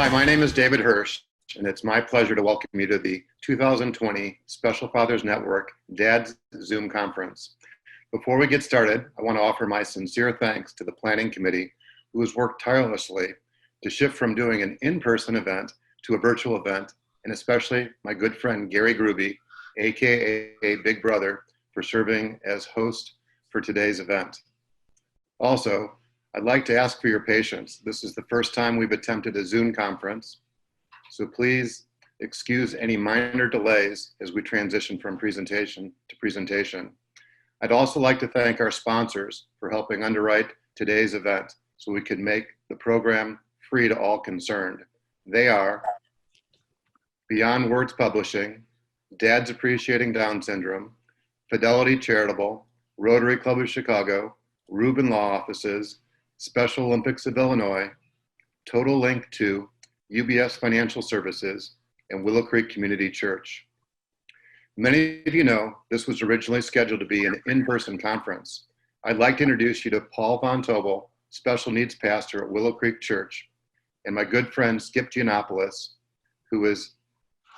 Hi, my name is David Hirsch, and it's my pleasure to welcome you to the 2020 Special Fathers Network Dad's Zoom Conference. Before we get started, I want to offer my sincere thanks to the Planning Committee, who has worked tirelessly to shift from doing an in-person event to a virtual event, and especially my good friend Gary Grube, aka Big Brother, for serving as host for today's event. Also, I'd like to ask for your patience. This is the first time we've attempted a Zoom conference, so please excuse any minor delays as we transition from presentation to presentation. I'd also like to thank our sponsors for helping underwrite today's event so we could make the program free to all concerned. They are Beyond Words Publishing, Dads Appreciating Down Syndrome, Fidelity Charitable, Rotary Club of Chicago, Rubin Law Offices, Special Olympics of Illinois, Total Link 2, UBS Financial Services, and Willow Creek Community Church. Many of you know this was originally scheduled to be an in-person conference. I'd like to introduce you to Paul Von Tobel, Special Needs Pastor at Willow Creek Church, and my good friend Skip Giannopoulos, who is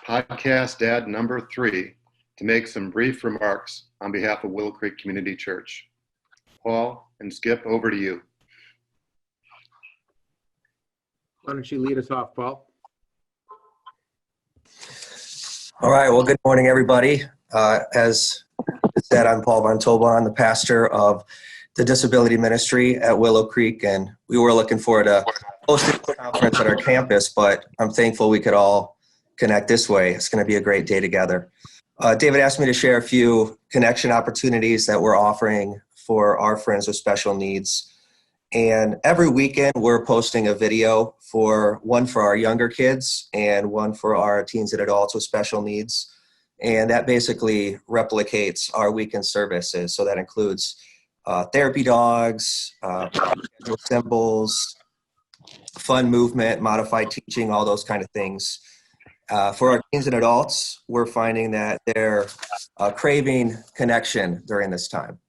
podcast dad number 3, to make some brief remarks on behalf of Willow Creek Community Church. Paul and Skip, over to you. Why don't you lead us off, Paul? All right, well, good morning, everybody. As said, I'm Paul Von Tobel. I'm the pastor of the Disability Ministry at Willow Creek, and we were looking forward to hosting a conference at our campus, but I'm thankful we could all connect this way. It's going to be a great day together. David asked me to share a few connection opportunities that we're offering for our friends with special needs. And every weekend, we're posting a video one for our younger kids and one for our teens and adults with special needs. And that basically replicates our weekend services. So that includes therapy dogs, symbols, fun movement, modified teaching, all those kind of things. For our teens and adults, we're finding that they're craving connection during this time.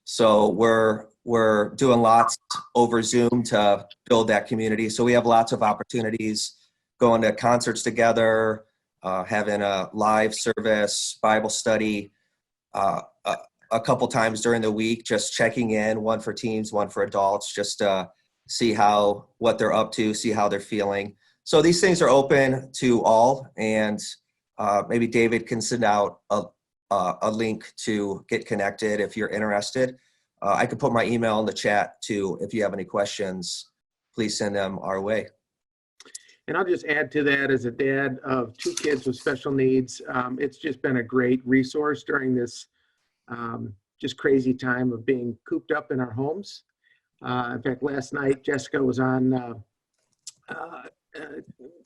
So we're doing lots over Zoom to build that community. So we have lots of opportunities, going to concerts together, having a live service, Bible study, a couple times during the week, just checking in, one for teens, one for adults, just to see what they're up to, see how they're feeling. So these things are open to all, and maybe David can send out a link to get connected if you're interested. I could put my email in the chat too. If you have any questions, please send them our way. And I'll just add to that, as a dad of 2 kids with special needs, it's just been a great resource during this just crazy time of being cooped up in our homes. In fact, last night, Jessica was on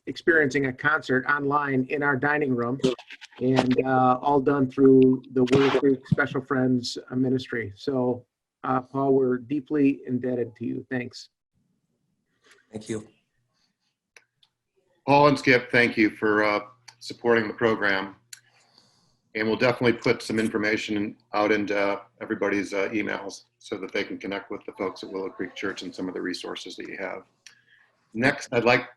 experiencing a concert online in our dining room, and all done through the Willow Creek Special Friends Ministry. So Paul, we're deeply indebted to you. Thanks. Thank you. Paul and Skip, thank you for supporting the program. And we'll definitely put some information out into everybody's emails so that they can connect with the folks at Willow Creek Church and some of the resources that you have. Next, I'd like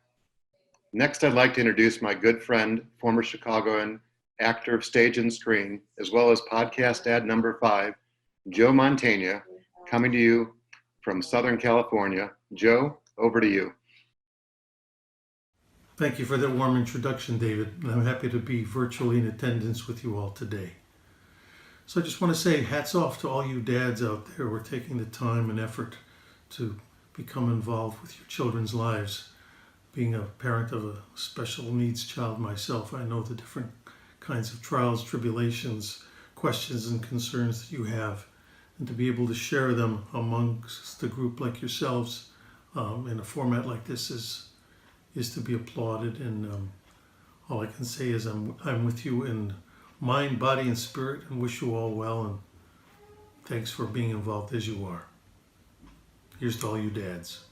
to introduce my good friend, former Chicagoan, actor of stage and screen, as well as podcast dad number 5, Joe Mantegna, coming to you from Southern California. Joe, over to you. Thank you for that warm introduction, David. I'm happy to be virtually in attendance with you all today. So I just want to say hats off to all you dads out there who are taking the time and effort to become involved with your children's lives. Being a parent of a special needs child myself, I know the different kinds of trials, tribulations, questions, and concerns that you have. And to be able to share them amongst a group like yourselves in a format like this is to be applauded. And all I can say is I'm with you in mind, body, and spirit, and wish you all well. And thanks for being involved as you are. Here's to all you dads.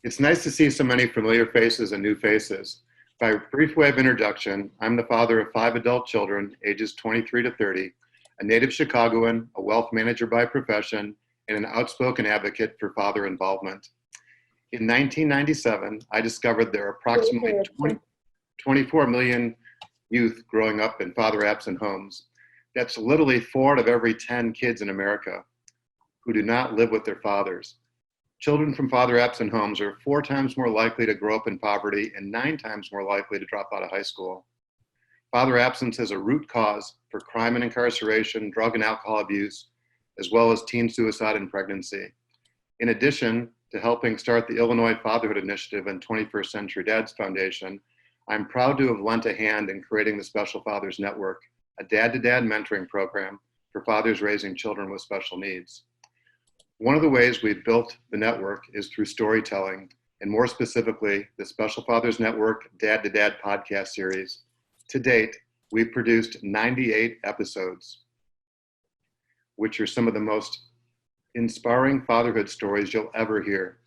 It's nice to see so many familiar faces and new faces. By brief way of introduction, I'm the father of 5 adult children, ages 23 to 30, a native Chicagoan, a wealth manager by profession, and an outspoken advocate for father involvement. In 1997, I discovered there are approximately 24 million youth growing up in father-absent homes. That's literally 4 out of every 10 kids in America who do not live with their fathers. Children from father-absent homes are 4 times more likely to grow up in poverty and 9 times more likely to drop out of high school. Father absence is a root cause for crime and incarceration, drug and alcohol abuse, as well as teen suicide and pregnancy. In addition to helping start the Illinois Fatherhood Initiative and 21st Century Dads Foundation, I'm proud to have lent a hand in creating the Special Fathers Network, a dad-to-dad mentoring program for fathers raising children with special needs. One of the ways we've built the network is through storytelling, and more specifically, the Special Fathers Network Dad-to-Dad podcast series. To date, we've produced 98 episodes, which are some of the most inspiring fatherhood stories you'll ever hear.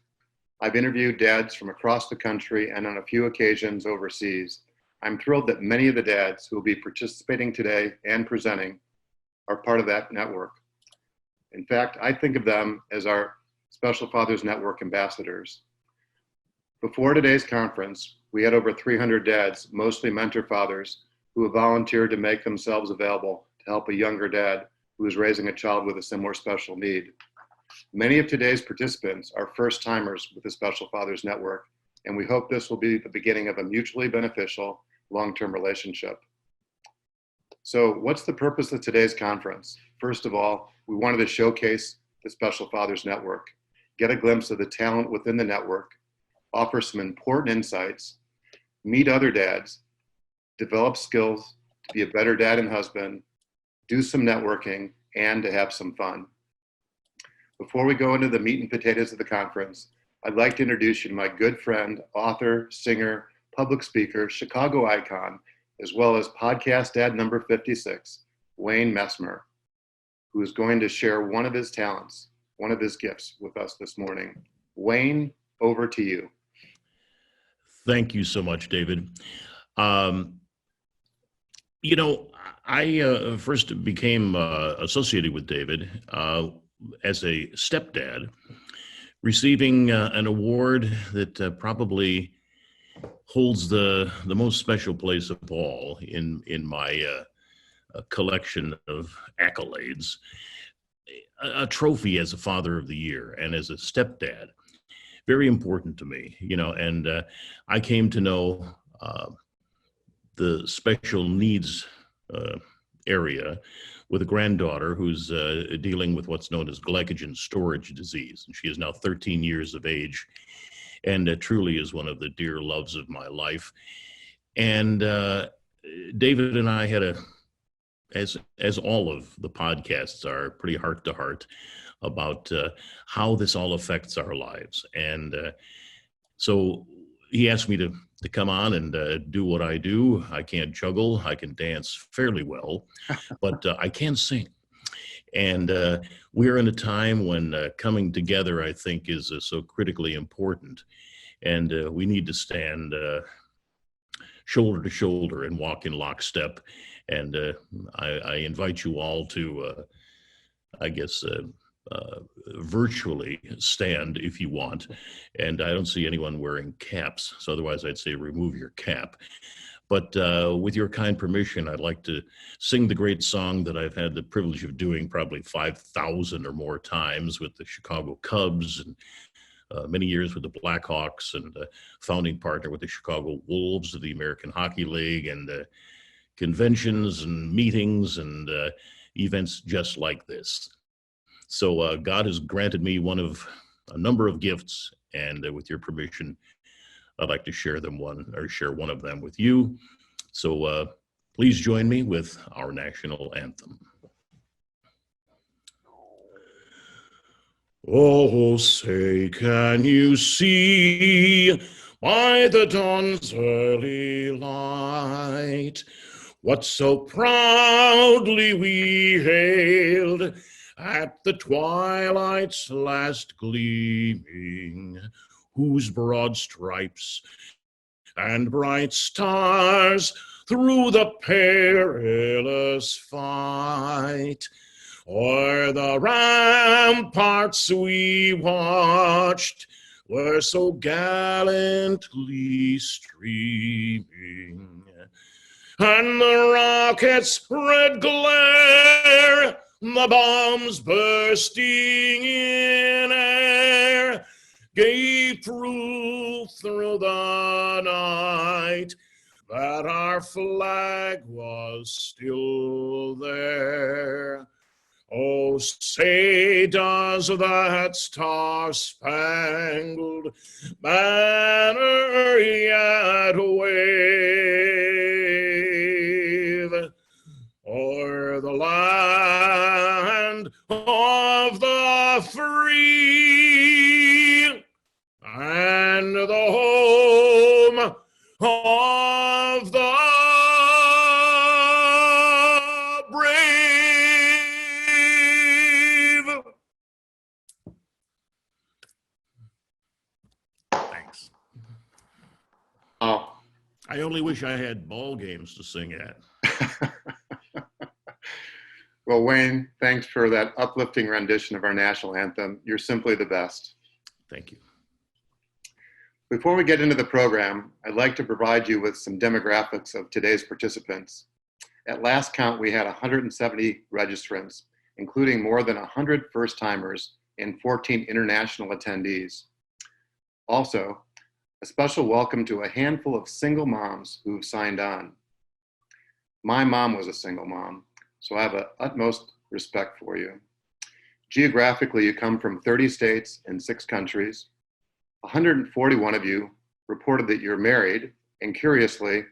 I've interviewed dads from across the country and on a few occasions overseas. I'm thrilled that many of the dads who will be participating today and presenting are part of that network. In fact, I think of them as our Special Fathers Network ambassadors. Before today's conference, we had over 300 dads, mostly mentor fathers, who have volunteered to make themselves available to help a younger dad who is raising a child with a similar special need. Many of today's participants are first-timers with the Special Fathers Network, and we hope this will be the beginning of a mutually beneficial long-term relationship. So what's the purpose of today's conference? First of all, we wanted to showcase the Special Fathers Network, get a glimpse of the talent within the network, offer some important insights, meet other dads, develop skills to be a better dad and husband, do some networking, and to have some fun. Before we go into the meat and potatoes of the conference, I'd like to introduce you to my good friend, author, singer, public speaker, Chicago icon, as well as podcast dad number 56, Wayne Messmer, who is going to share one of his talents, one of his gifts with us this morning. Wayne, over to you. Thank you so much, David. You know, I first became associated with David as a stepdad, receiving an award that probably holds the most special place of all in my collection of accolades, a trophy as a Father of the Year and as a stepdad. Very important to me, you know, and I came to know the special needs area with a granddaughter who's dealing with what's known as glycogen storage disease. And she is now 13 years of age and truly is one of the dear loves of my life. And David and I had as all of the podcasts are, pretty heart to heart about how this all affects our lives. And so he asked me to come on and do what I do. I can't juggle. I can dance fairly well, but I can sing. And we're in a time when coming together, I think, is so critically important. And we need to stand shoulder to shoulder and walk in lockstep. And I invite you all to, I guess, virtually stand if you want. And I don't see anyone wearing caps, so otherwise I'd say remove your cap. But with your kind permission, I'd like to sing the great song that I've had the privilege of doing probably 5,000 or more times with the Chicago Cubs and many years with the Blackhawks and founding partner with the Chicago Wolves of the American Hockey League and conventions and meetings and events just like this. So God has granted me one of a number of gifts, and with your permission, I'd like to share one of them with you. So please join me with our national anthem. Oh, say, can you see by the dawn's early light what so proudly we hailed at the twilight's last gleaming, whose broad stripes and bright stars through the perilous fight o'er the ramparts we watched, were so gallantly streaming, and the rocket's red glare, the bombs bursting in air, gave proof through the night that our flag was still there. Oh, say does that star-spangled banner yet wave o'er the land of the free and the home of the brave. Thanks. Oh, I only wish I had ball games to sing at. well, Wayne, thanks for that uplifting rendition of our national anthem. You're simply the best. Thank you. Before we get into the program, I'd like to provide you with some demographics of today's participants. At last count, we had 170 registrants, including more than 100 first-timers and 14 international attendees. Also, a special welcome to a handful of single moms who've signed on. My mom was a single mom, so I have the utmost respect for you. Geographically, you come from 30 states and 6 countries. 141 of you reported that you're married, and curiously,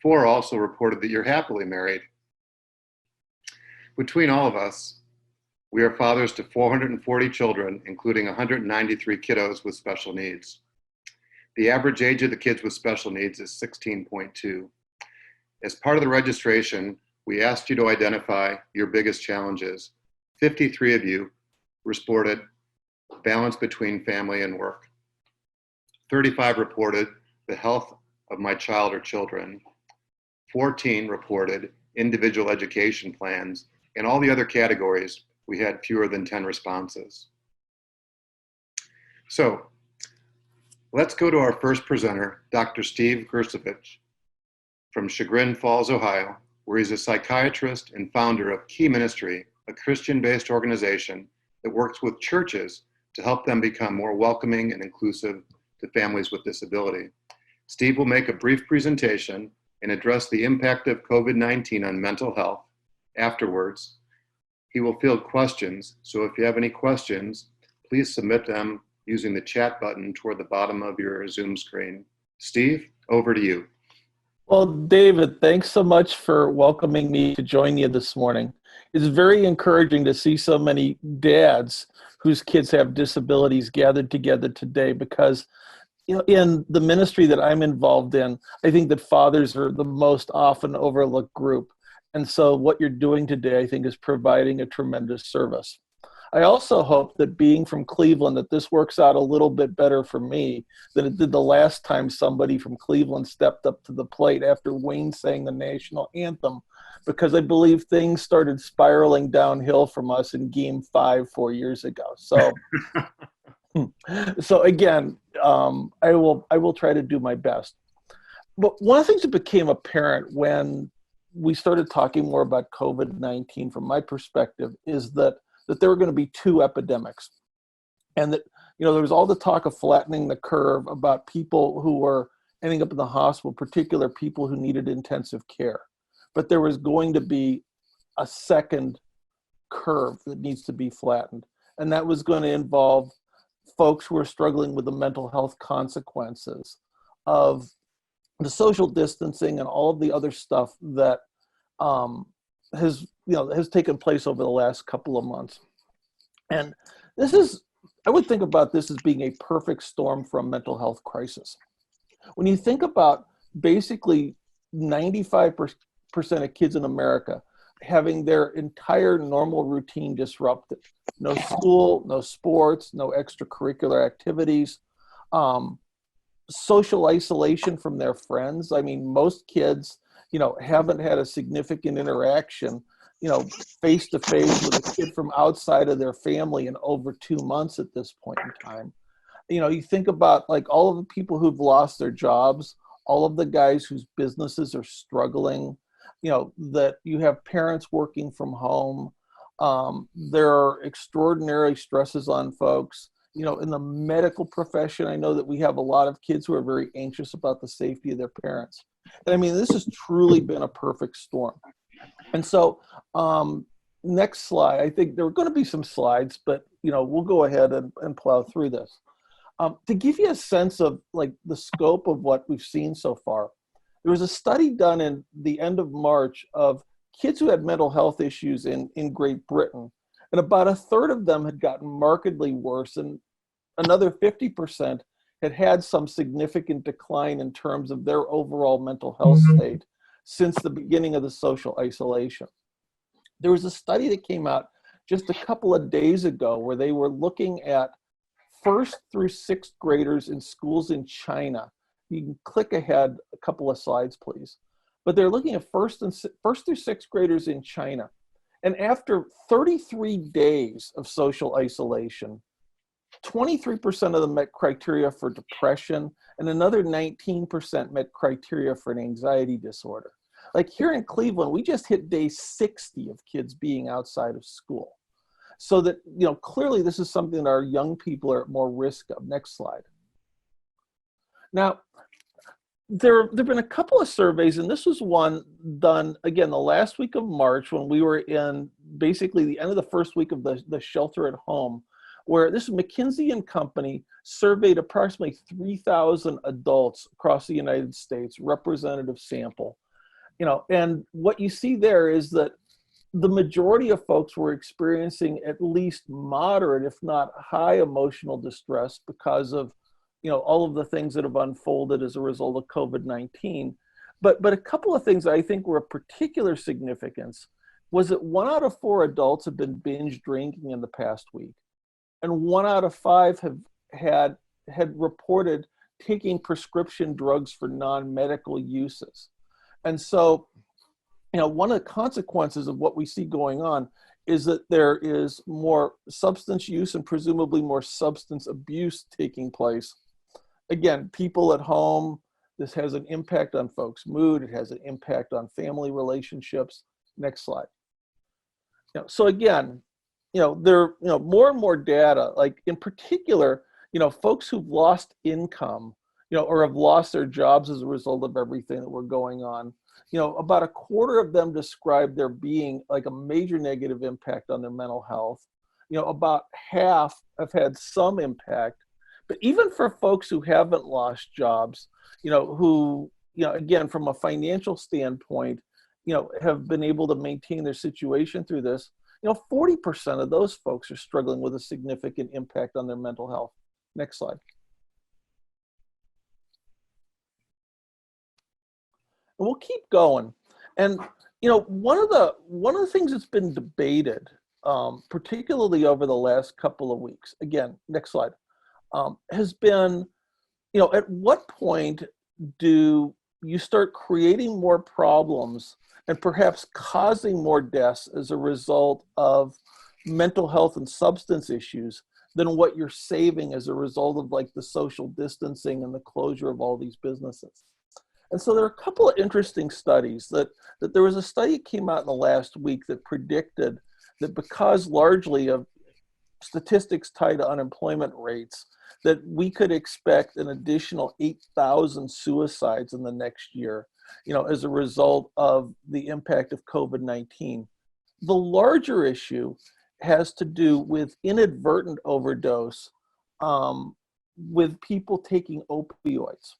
4 also reported that you're happily married. Between all of us, we are fathers to 440 children, including 193 kiddos with special needs. The average age of the kids with special needs is 16.2. As part of the registration, we asked you to identify your biggest challenges. 53 of you reported balance between family and work. 35 reported the health of my child or children. 14 reported individual education plans. In all the other categories, we had fewer than 10 responses. So let's go to our first presenter, Dr. Steve Grcevich from Chagrin Falls, Ohio, where he's a psychiatrist and founder of Key Ministry, a Christian-based organization that works with churches to help them become more welcoming and inclusive to families with disability. Steve will make a brief presentation and address the impact of COVID-19 on mental health. Afterwards, he will field questions, so if you have any questions, please submit them using the chat button toward the bottom of your Zoom screen. Steve, over to you. Well, David, thanks so much for welcoming me to join you this morning. It's very encouraging to see so many dads whose kids have disabilities gathered together today, because in the ministry that I'm involved in, I think that fathers are the most often overlooked group. And so what you're doing today, I think, is providing a tremendous service. I also hope that being from Cleveland, that this works out a little bit better for me than it did the last time somebody from Cleveland stepped up to the plate after Wayne sang the national anthem, because I believe things started spiraling downhill from us in Game 5 4 years ago. So, so again, I will try to do my best. But one of the things that became apparent when we started talking more about COVID-19 from my perspective is that there were going to be 2 epidemics. And that, there was all the talk of flattening the curve about people who were ending up in the hospital, particular people who needed intensive care. But there was going to be a second curve that needs to be flattened. And that was going to involve folks who are struggling with the mental health consequences of the social distancing and all of the other stuff that has taken place over the last couple of months. And I would think about this as being a perfect storm for a mental health crisis. When you think about basically 95% of kids in America having their entire normal routine disrupted, no school, no sports, no extracurricular activities, social isolation from their friends. I mean, most kids, haven't had a significant interaction, face to face with a kid from outside of their family in over 2 months at this point in time. You think about like all of the people who've lost their jobs, all of the guys whose businesses are struggling, that you have parents working from home. There are extraordinary stresses on folks. In the medical profession, I know that we have a lot of kids who are very anxious about the safety of their parents. And I mean, this has truly been a perfect storm. And so, next slide. I think there are going to be some slides, but we'll go ahead and plow through this. To give you a sense of like the scope of what we've seen so far, there was a study done in the end of March of kids who had mental health issues in Great Britain, and about a third of them had gotten markedly worse, and another 50% had some significant decline in terms of their overall mental health state since the beginning of the social isolation. There was a study that came out just a couple of days ago where they were looking at first through sixth graders in schools in China. You can click ahead a couple of slides, please. But they're looking at first through sixth graders in China. And after 33 days of social isolation, 23% of them met criteria for depression, and another 19% met criteria for an anxiety disorder. Like here in Cleveland, we just hit day 60 of kids being outside of school. So that, clearly this is something that our young people are at more risk of. Next slide. Now, there have been a couple of surveys, and this was one done, again, the last week of March when we were in basically the end of the first week of the shelter at home, where this McKinsey & Company surveyed approximately 3,000 adults across the United States, representative sample. And what you see there is that the majority of folks were experiencing at least moderate, if not high, emotional distress because of, all of the things that have unfolded as a result of COVID-19. But a couple of things I think were of particular significance was that 1 out of 4 adults have been binge drinking in the past week, and 1 out of 5 have had reported taking prescription drugs for non-medical uses. And so, one of the consequences of what we see going on is that there is more substance use and presumably more substance abuse taking place. Again, people at home, this has an impact on folks' mood. It has an impact on family relationships. Next slide. So again, there are more and more data, like in particular, folks who've lost income, or have lost their jobs as a result of everything that we're going on. About a quarter of them describe there being like a major negative impact on their mental health. About half have had some impact. But even for folks who haven't lost jobs, who, again, from a financial standpoint, have been able to maintain their situation through this, 40% of those folks are struggling with a significant impact on their mental health. Next slide. And we'll keep going. And one of the things that's been debated, particularly over the last couple of weeks, again, next slide, has been, at what point do you start creating more problems and perhaps causing more deaths as a result of mental health and substance issues than what you're saving as a result of like the social distancing and the closure of all these businesses? And so there are a couple of interesting studies that there was a study that came out in the last week that predicted that because largely of statistics tied to unemployment rates, that we could expect an additional 8,000 suicides in the next year, as a result of the impact of COVID-19. The larger issue has to do with inadvertent overdose with people taking opioids.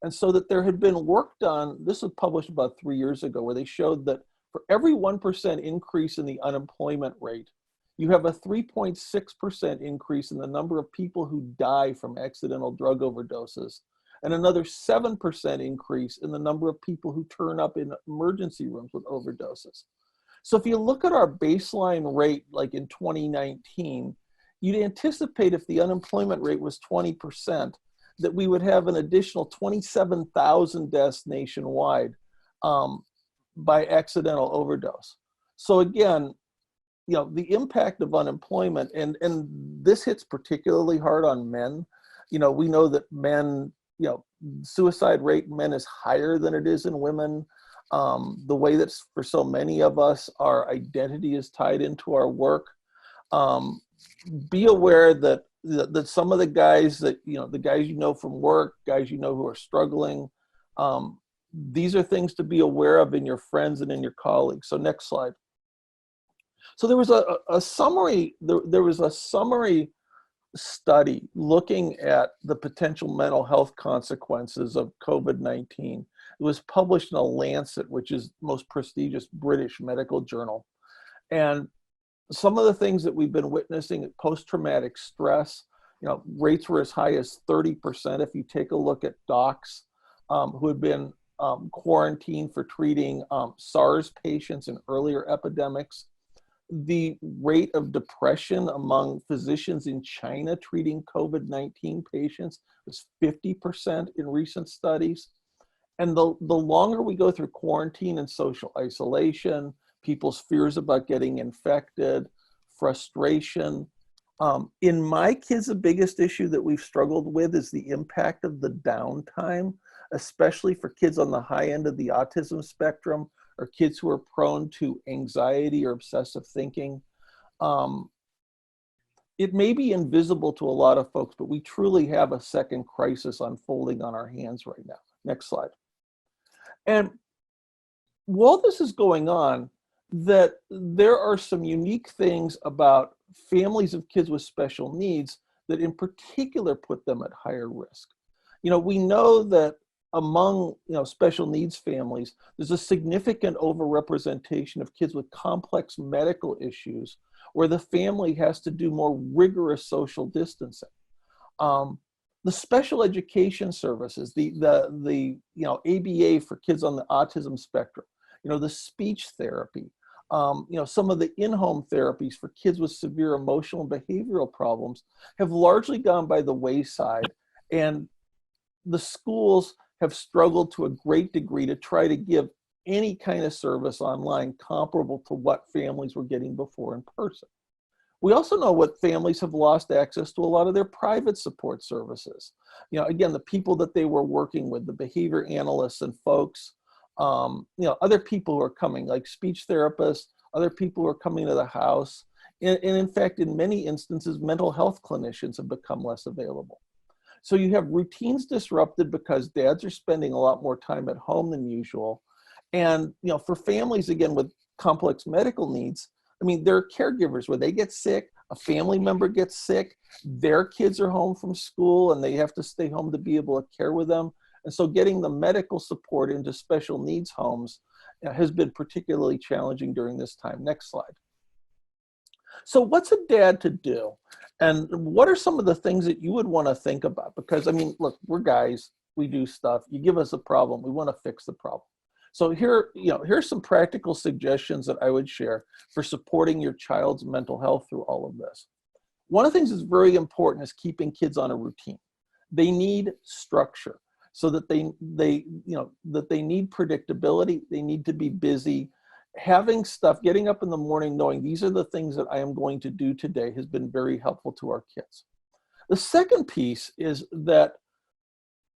And so that there had been work done, this was published about 3 years ago, where they showed that for every 1% increase in the unemployment rate, you have a 3.6% increase in the number of people who die from accidental drug overdoses, and another 7% increase in the number of people who turn up in emergency rooms with overdoses. So if you look at our baseline rate, like in 2019, you'd anticipate if the unemployment rate was 20%, that we would have an additional 27,000 deaths nationwide by accidental overdose. So again, the impact of unemployment, and this hits particularly hard on men. We know that men, suicide rate in men is higher than it is in women. The way that for so many of us, our identity is tied into our work. Be aware that some of the guys that, the guys from work, guys who are struggling, these are things to be aware of in your friends and in your colleagues. So next slide. So there was a summary, there was a summary study looking at the potential mental health consequences of COVID-19. It was published in a Lancet, which is the most prestigious British medical journal. And some of the things that we've been witnessing, post-traumatic stress, rates were as high as 30%. If you take a look at docs who had been quarantined for treating SARS patients in earlier epidemics, the rate of depression among physicians in China treating COVID-19 patients was 50% in recent studies. And the longer we go through quarantine and social isolation, people's fears about getting infected, frustration. In my kids, the biggest issue that we've struggled with is the impact of the downtime, especially for kids on the high end of the autism spectrum, or kids who are prone to anxiety or obsessive thinking. It may be invisible to a lot of folks, but we truly have a second crisis unfolding on our hands right now. Next slide. And while this is going on, that there are some unique things about families of kids with special needs that in particular put them at higher risk. We know that among special needs families, there's a significant overrepresentation of kids with complex medical issues where the family has to do more rigorous social distancing. The special education services, the ABA for kids on the autism spectrum, the speech therapy, some of the in-home therapies for kids with severe emotional and behavioral problems have largely gone by the wayside, and the schools have struggled to a great degree to try to give any kind of service online comparable to what families were getting before in person. We also know what families have lost access to a lot of their private support services. Again, the people that they were working with, the behavior analysts and folks, other people who are coming, like speech therapists, other people who are coming to the house. And in fact, in many instances, mental health clinicians have become less available. So you have routines disrupted because dads are spending a lot more time at home than usual. And for families, again, with complex medical needs, there are caregivers where they get sick, a family member gets sick, their kids are home from school and they have to stay home to be able to care with them. And so getting the medical support into special needs homes has been particularly challenging during this time. Next slide. So what's a dad to do? And what are some of the things that you would want to think about? Because, look, we're guys, we do stuff. You give us a problem, we want to fix the problem. So here's some practical suggestions that I would share for supporting your child's mental health through all of this. One of the things that's very important is keeping kids on a routine. They need structure so that they need predictability. They need to be busy. Having stuff, getting up in the morning knowing these are the things that I am going to do today has been very helpful to our kids. The second piece is that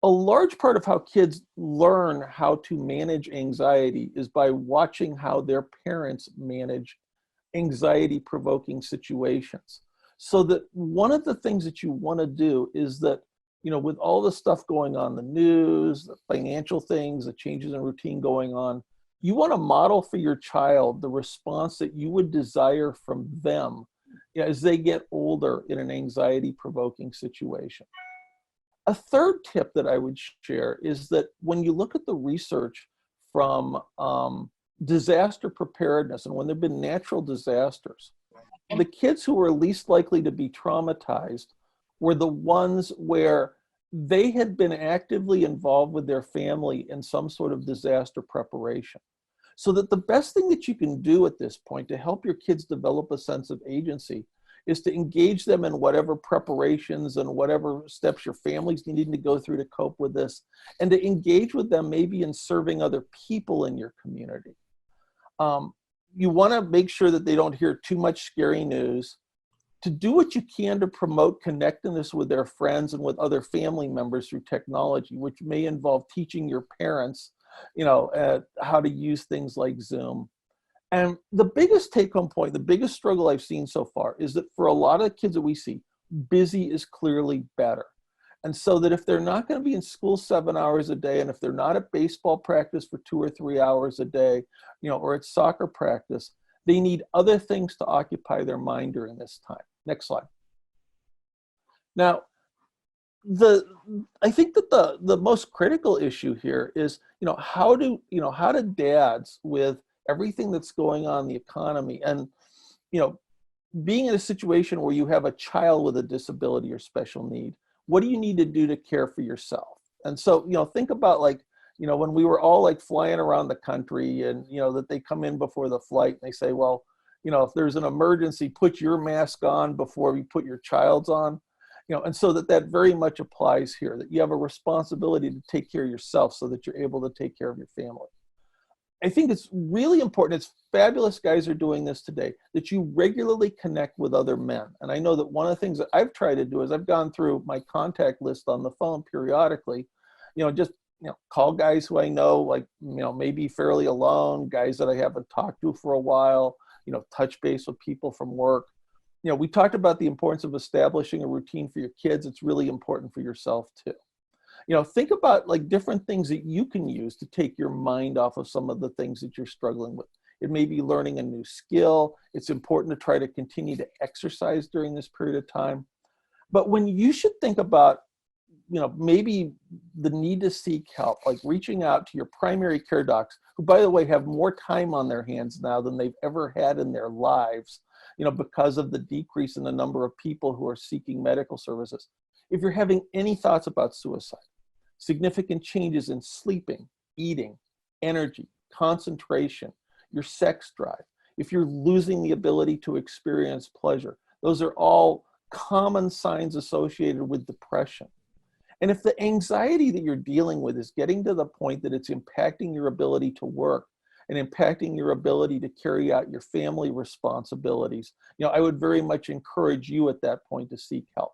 a large part of how kids learn how to manage anxiety is by watching how their parents manage anxiety-provoking situations. So that one of the things that you want to do is that, with all the stuff going on, the news, the financial things, the changes in routine going on, you want to model for your child the response that you would desire from them as they get older in an anxiety-provoking situation. A third tip that I would share is that when you look at the research from disaster preparedness and when there have been natural disasters, the kids who were least likely to be traumatized were the ones where they had been actively involved with their family in some sort of disaster preparation. So that the best thing that you can do at this point to help your kids develop a sense of agency is to engage them in whatever preparations and whatever steps your family's needing to go through to cope with this, and to engage with them maybe in serving other people in your community. You want to make sure that they don't hear too much scary news. to do what you can to promote connectedness with their friends and with other family members through technology, which may involve teaching your parents, how to use things like Zoom. And the biggest take-home point, the biggest struggle I've seen so far is that for a lot of kids that we see, busy is clearly better. And so that if they're not going to be in school 7 hours a day, and if they're not at baseball practice for 2 or 3 hours a day, or at soccer practice, they need other things to occupy their mind during this time. Next slide. Now, I think that the most critical issue here is, how do dads, with everything that's going on in the economy, and being in a situation where you have a child with a disability or special need, what do you need to do to care for yourself? And so, think about when we were all flying around the country, and that they come in before the flight and they say, well, if there's an emergency, put your mask on before you put your child's on. And so that very much applies here, that you have a responsibility to take care of yourself so that you're able to take care of your family. I think it's really important, it's fabulous guys are doing this today, that you regularly connect with other men. And I know that one of the things that I've tried to do is I've gone through my contact list on the phone periodically, call guys who I know, maybe fairly alone, guys that I haven't talked to for a while, touch base with people from work. We talked about the importance of establishing a routine for your kids. It's really important for yourself too. Think about different things that you can use to take your mind off of some of the things that you're struggling with. It may be learning a new skill. It's important to try to continue to exercise during this period of time. But when you should think about, maybe the need to seek help, like reaching out to your primary care docs, who, by the way, have more time on their hands now than they've ever had in their lives, because of the decrease in the number of people who are seeking medical services. If you're having any thoughts about suicide, significant changes in sleeping, eating, energy, concentration, your sex drive, if you're losing the ability to experience pleasure, those are all common signs associated with depression. And if the anxiety that you're dealing with is getting to the point that it's impacting your ability to work and impacting your ability to carry out your family responsibilities, I would very much encourage you at that point to seek help.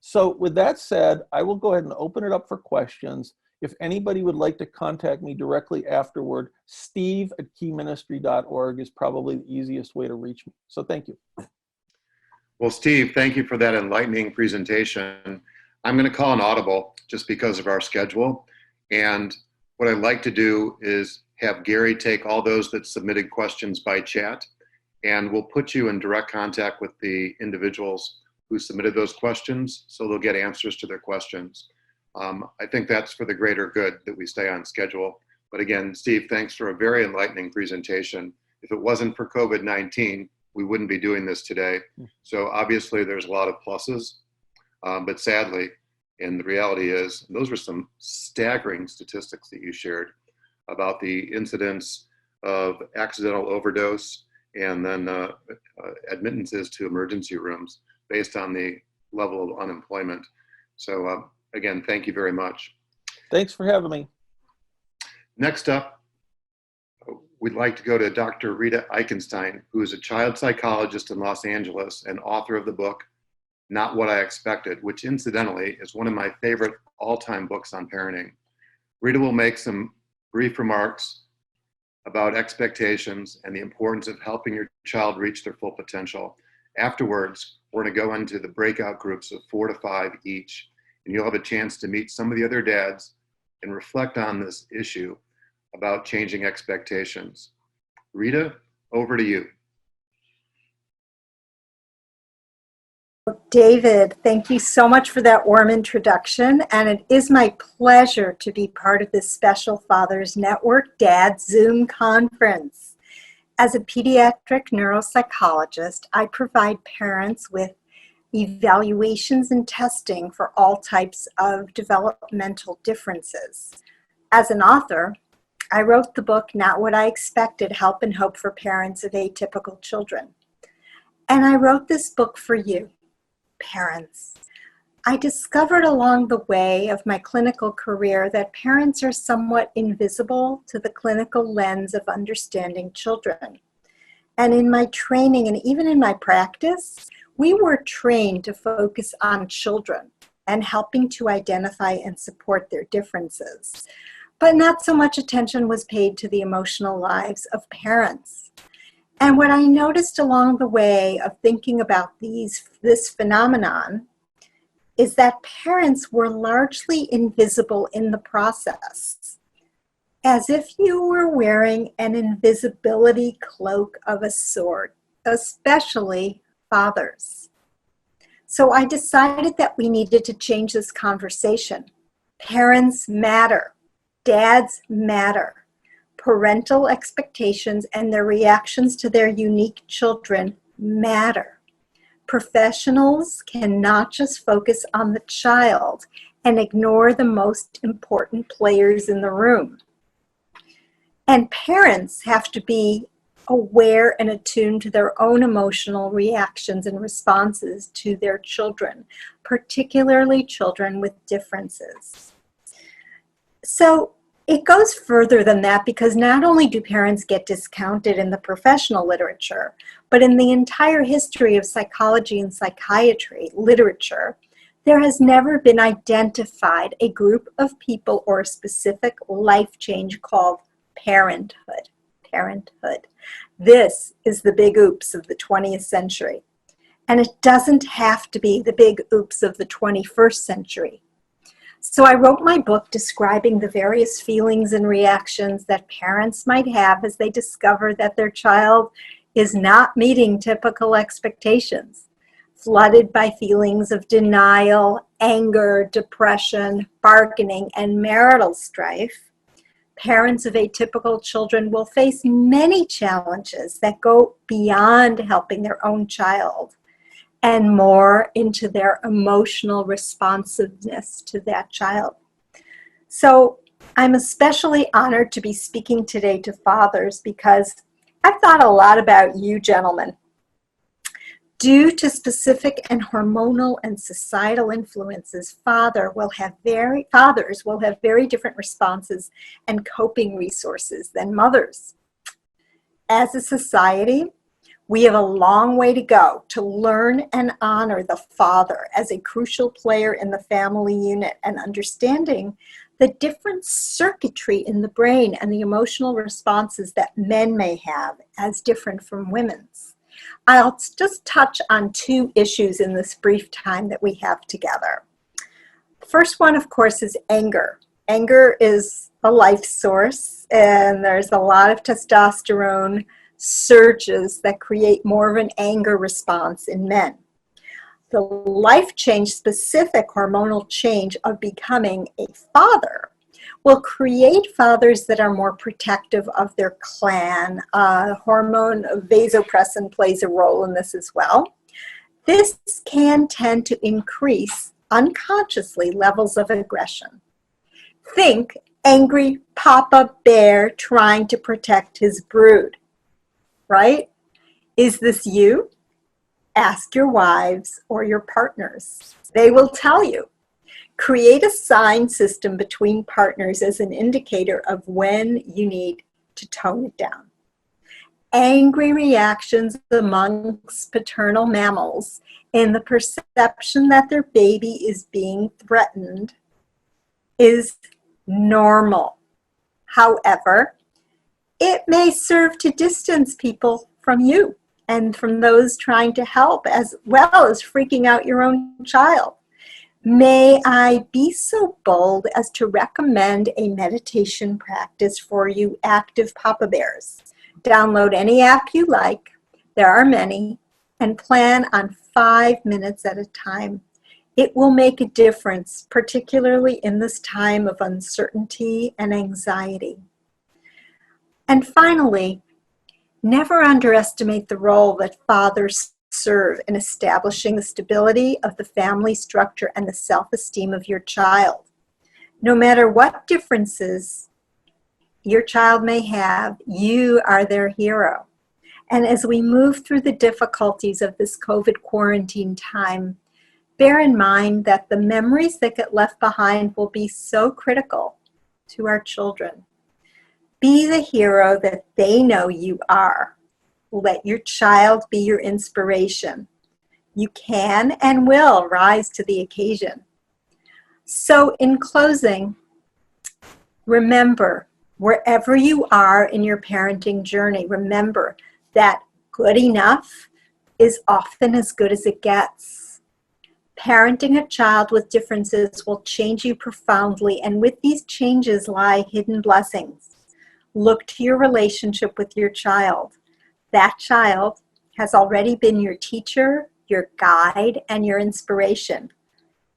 So with that said, I will go ahead and open it up for questions. If anybody would like to contact me directly afterward, steve@keyministry.org is probably the easiest way to reach me. So thank you. Well, Steve, thank you for that enlightening presentation. I'm going to call an audible just because of our schedule. And what I'd like to do is have Gary take all those that submitted questions by chat, and we'll put you in direct contact with the individuals who submitted those questions, so they'll get answers to their questions. I think that's for the greater good that we stay on schedule. But again, Steve, thanks for a very enlightening presentation. If it wasn't for COVID-19, we wouldn't be doing this today. So obviously there's a lot of pluses, but sadly, and the reality is, those were some staggering statistics that you shared about the incidence of accidental overdose and then admittances to emergency rooms based on the level of unemployment. So again, thank you very much. Thanks for having me. Next up, we'd like to go to Dr. Rita Eichenstein, who is a child psychologist in Los Angeles and author of the book, Not What I Expected, which incidentally is one of my favorite all-time books on parenting. Rita will make some brief remarks about expectations and the importance of helping your child reach their full potential. Afterwards, we're going to go into the breakout groups of 4 to 5 each, and you'll have a chance to meet some of the other dads and reflect on this issue about changing expectations. Rita, over to you. David, thank you so much for that warm introduction, and it is my pleasure to be part of this Special Fathers Network Dad Zoom conference. As a pediatric neuropsychologist, I provide parents with evaluations and testing for all types of developmental differences. As an author, I wrote the book, Not What I Expected, Help and Hope for Parents of Atypical Children. And I wrote this book for you, parents. I discovered along the way of my clinical career that parents are somewhat invisible to the clinical lens of understanding children. And in my training and even in my practice, we were trained to focus on children and helping to identify and support their differences. But not so much attention was paid to the emotional lives of parents. And what I noticed along the way of thinking about this phenomenon is that parents were largely invisible in the process, as if you were wearing an invisibility cloak of a sort, especially fathers. So I decided that we needed to change this conversation. Parents matter. Dads matter. Parental expectations and their reactions to their unique children matter. Professionals cannot just focus on the child and ignore the most important players in the room. And parents have to be aware and attuned to their own emotional reactions and responses to their children, particularly children with differences. So it goes further than that, because not only do parents get discounted in the professional literature, but in the entire history of psychology and psychiatry literature, there has never been identified a group of people or a specific life change called parenthood. Parenthood. This is the big oops of the 20th century. And it doesn't have to be the big oops of the 21st century. So I wrote my book describing the various feelings and reactions that parents might have as they discover that their child is not meeting typical expectations, flooded by feelings of denial, anger, depression, bargaining, and marital strife. Parents of atypical children will face many challenges that go beyond helping their own child and more into their emotional responsiveness to that child. So I'm especially honored to be speaking today to fathers because I've thought a lot about you gentlemen. Due to specific and hormonal and societal influences, fathers will have very different responses and coping resources than mothers. As a society, we have a long way to go to learn and honor the father as a crucial player in the family unit and understanding the different circuitry in the brain and the emotional responses that men may have as different from women's. I'll just touch on two issues in this brief time that we have together. The first one, of course, is anger. Anger is a life source, and there's a lot of testosterone surges that create more of an anger response in men. The life change, specific hormonal change of becoming a father will create fathers that are more protective of their clan. Hormone vasopressin plays a role in this as well. This can tend to increase unconsciously levels of aggression. Think angry Papa Bear trying to protect his brood, right? Is this you? Ask your wives or your partners. They will tell you. Create a sign system between partners as an indicator of when you need to tone it down. Angry reactions amongst paternal mammals in the perception that their baby is being threatened is normal. However, it may serve to distance people from you and from those trying to help, as well as freaking out your own child. May I be so bold as to recommend a meditation practice for you active Papa Bears. Download any app you like, there are many, and plan on 5 minutes at a time. It will make a difference, particularly in this time of uncertainty and anxiety. And finally, never underestimate the role that fathers serve in establishing the stability of the family structure and the self-esteem of your child. No matter what differences your child may have, you are their hero. And as we move through the difficulties of this COVID quarantine time, bear in mind that the memories that get left behind will be so critical to our children. Be the hero that they know you are. Let your child be your inspiration. You can and will rise to the occasion. So in closing, remember, wherever you are in your parenting journey, remember that good enough is often as good as it gets. Parenting a child with differences will change you profoundly, and with these changes lie hidden blessings. Look to your relationship with your child. That child has already been your teacher, your guide, and your inspiration.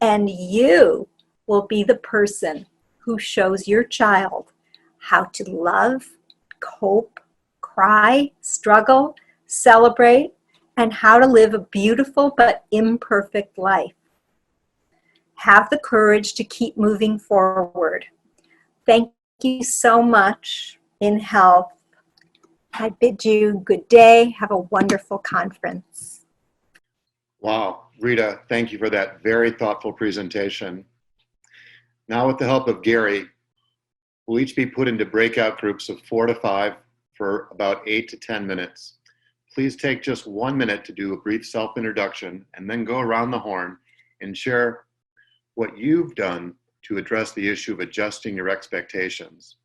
And you will be the person who shows your child how to love, cope, cry, struggle, celebrate, and how to live a beautiful but imperfect life. Have the courage to keep moving forward. Thank you so much. In health, I bid you good day. Have a wonderful conference. Wow, Rita, thank you for that very thoughtful presentation. Now, with the help of Gary, we'll each be put into breakout groups of 4 to 5 for about 8 to 10 minutes. Please take just 1 minute to do a brief self-introduction and then go around the horn and share what you've done to address the issue of adjusting your expectations.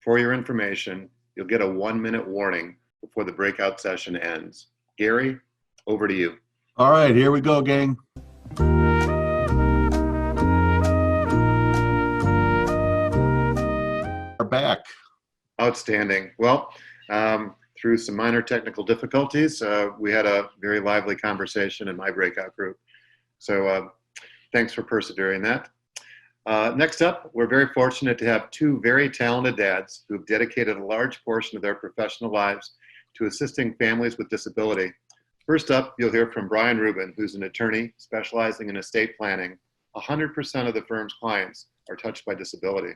For your information, you'll get a 1-minute warning before the breakout session ends. Gary, over to you. All right, here we go, gang. We're back. Outstanding. Well, through some minor technical difficulties, we had a very lively conversation in my breakout group. So thanks for persevering that. Next up, we're very fortunate to have 2 very talented dads who've dedicated a large portion of their professional lives to assisting families with disability. First up, you'll hear from Brian Rubin, who's an attorney specializing in estate planning. 100% of the firm's clients are touched by disability.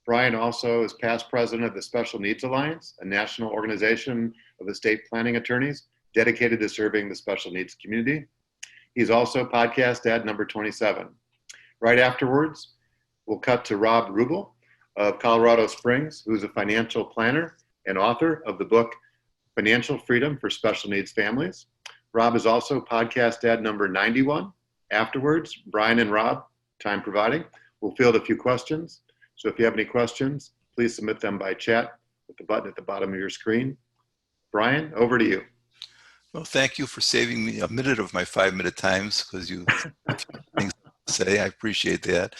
Brian also is past president of the Special Needs Alliance, a national organization of estate planning attorneys dedicated to serving the special needs community. He's also podcast dad number 27. Right afterwards, we'll cut to Wrubel of Colorado Springs, who's a financial planner and author of the book Financial Freedom for Special Needs Families. Rob is also podcast dad number 91. Afterwards, Brian and Rob, time providing, will field a few questions. So if you have any questions, please submit them by chat with the button at the bottom of your screen. Brian, over to you. Well, thank you for saving me a minute of my 5-minute times because you have things to say. I appreciate that.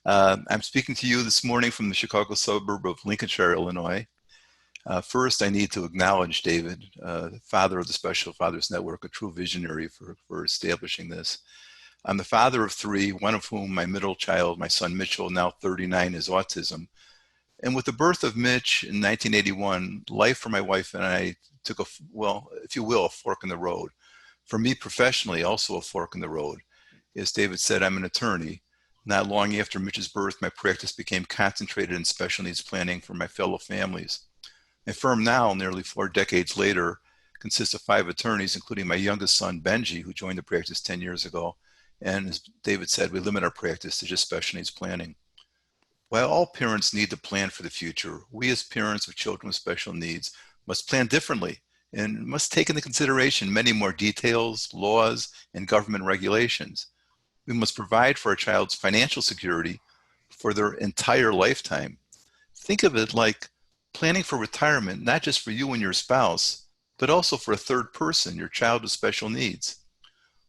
I'm speaking to you this morning from the Chicago suburb of Lincolnshire, Illinois. First, I need to acknowledge David, father of the Special Fathers Network, a true visionary for establishing this. I'm the father of 3, one of whom, my middle child, my son Mitchell, now 39, is autism. And with the birth of Mitch in 1981, life for my wife and I took a, well, if you will, a fork in the road. For me professionally, also a fork in the road. As David said, I'm an attorney. Not long after Mitch's birth, my practice became concentrated in special needs planning for my fellow families. My firm now, nearly 4 decades later, consists of 5 attorneys, including my youngest son, Benji, who joined the practice 10 years ago. And as David said, we limit our practice to just special needs planning. While all parents need to plan for the future, we as parents of children with special needs must plan differently and must take into consideration many more details, laws, and government regulations. We must provide for our child's financial security for their entire lifetime. Think of it like planning for retirement, not just for you and your spouse, but also for a third person, your child with special needs.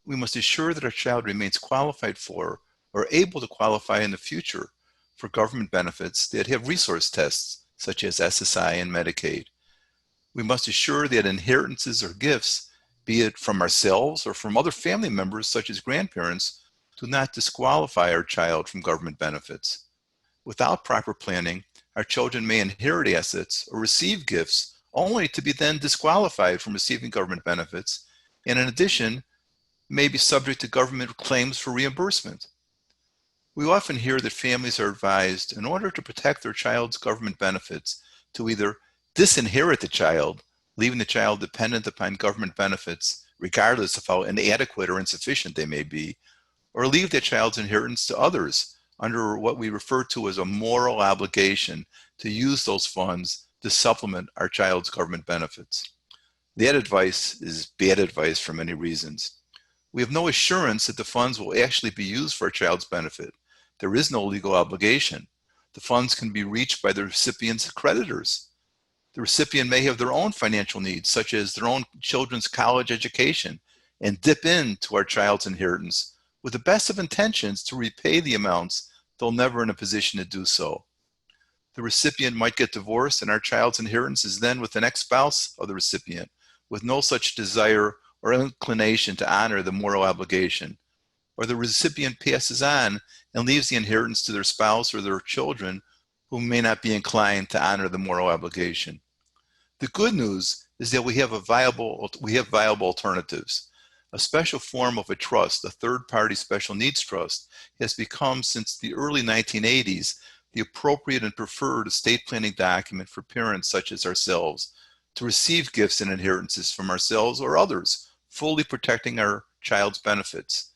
We must ensure that our child remains qualified for or able to qualify in the future for government benefits that have resource tests, such as SSI and Medicaid. We must ensure that inheritances or gifts, be it from ourselves or from other family members, such as grandparents, do not disqualify our child from government benefits. Without proper planning, our children may inherit assets or receive gifts only to be then disqualified from receiving government benefits, and in addition, may be subject to government claims for reimbursement. We often hear that families are advised, in order to protect their child's government benefits, to either disinherit the child, leaving the child dependent upon government benefits, regardless of how inadequate or insufficient they may be, or leave their child's inheritance to others under what we refer to as a moral obligation to use those funds to supplement our child's government benefits. That advice is bad advice for many reasons. We have no assurance that the funds will actually be used for a child's benefit. There is no legal obligation. The funds can be reached by the recipient's creditors. The recipient may have their own financial needs, such as their own children's college education, and dip into our child's inheritance with the best of intentions to repay the amounts, though never in a position to do so. The recipient might get divorced, and our child's inheritance is then with the next spouse of the recipient, with no such desire or inclination to honor the moral obligation. Or the recipient passes on and leaves the inheritance to their spouse or their children who may not be inclined to honor the moral obligation. The good news is that we have viable alternatives. A special form of a trust, a third-party special needs trust, has become, since the early 1980s, the appropriate and preferred estate planning document for parents such as ourselves to receive gifts and inheritances from ourselves or others, fully protecting our child's benefits.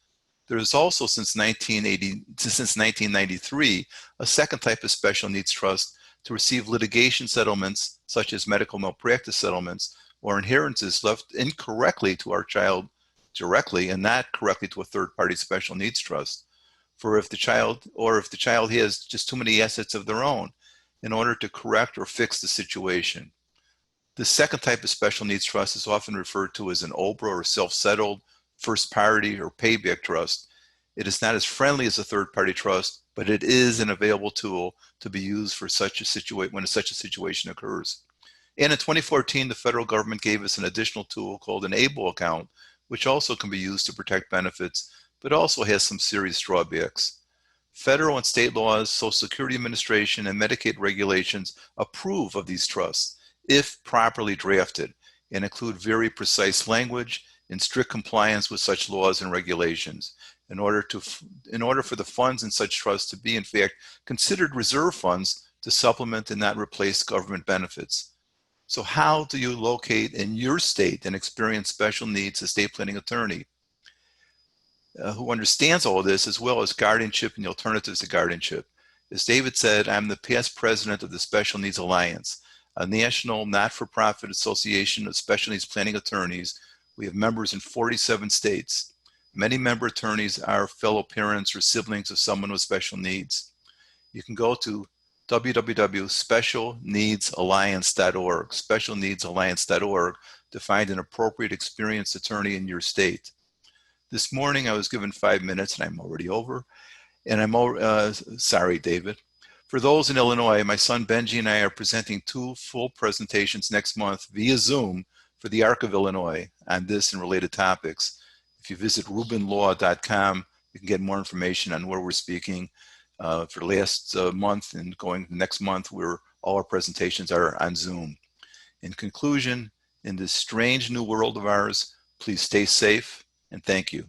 There is also, since 1993, a second type of special needs trust to receive litigation settlements, such as medical malpractice settlements, or inheritances left incorrectly to our child directly and not correctly to a third-party special needs trust. For if the child has just too many assets of their own, in order to correct or fix the situation. The second type of special needs trust is often referred to as an OBRA, or self-settled, first party, or payback trust. It is not as friendly as a third-party trust, but it is an available tool to be used for such a when such a situation occurs. And in 2014, the federal government gave us an additional tool called an ABLE account, which also can be used to protect benefits, but also has some serious drawbacks. Federal and state laws, Social Security Administration, and Medicaid regulations approve of these trusts if properly drafted and include very precise language in strict compliance with such laws and regulations in order for the funds in such trusts to be, in fact, considered reserve funds to supplement and not replace government benefits. So how do you locate in your state an experienced special needs estate planning attorney who understands all of this, as well as guardianship and the alternatives to guardianship? As David said, I'm the past president of the Special Needs Alliance, a national not-for-profit association of special needs planning attorneys. We have members in 47 states. Many member attorneys are fellow parents or siblings of someone with special needs. You can go to www.specialneedsalliance.org, specialneedsalliance.org, to find an appropriate experienced attorney in your state. This morning I was given 5 minutes, and I'm already over. And sorry, David. For those in Illinois, my son Benji and I are presenting 2 full presentations next month via Zoom for the Arc of Illinois on this and related topics. If you visit rubinlaw.com, you can get more information on where we're speaking. For the last month and going next month, all our presentations are on Zoom. In conclusion, in this strange new world of ours, please stay safe, and thank you.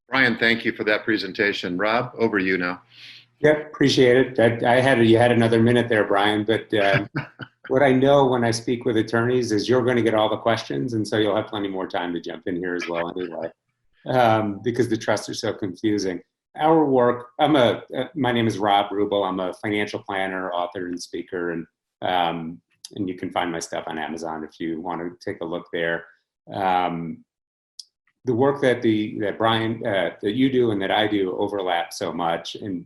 Brian, thank you for that presentation. Rob, over to you now. Yep, appreciate it. You had another minute there, Brian, but what I know when I speak with attorneys is you're going to get all the questions, and so you'll have plenty more time to jump in here as well anyway, because the trusts are so confusing. Our work, my name is Wrubel. I'm a financial planner, author, and speaker, and you can find my stuff on Amazon if you want to take a look there. The work that Brian, that you do and that I do overlap so much, and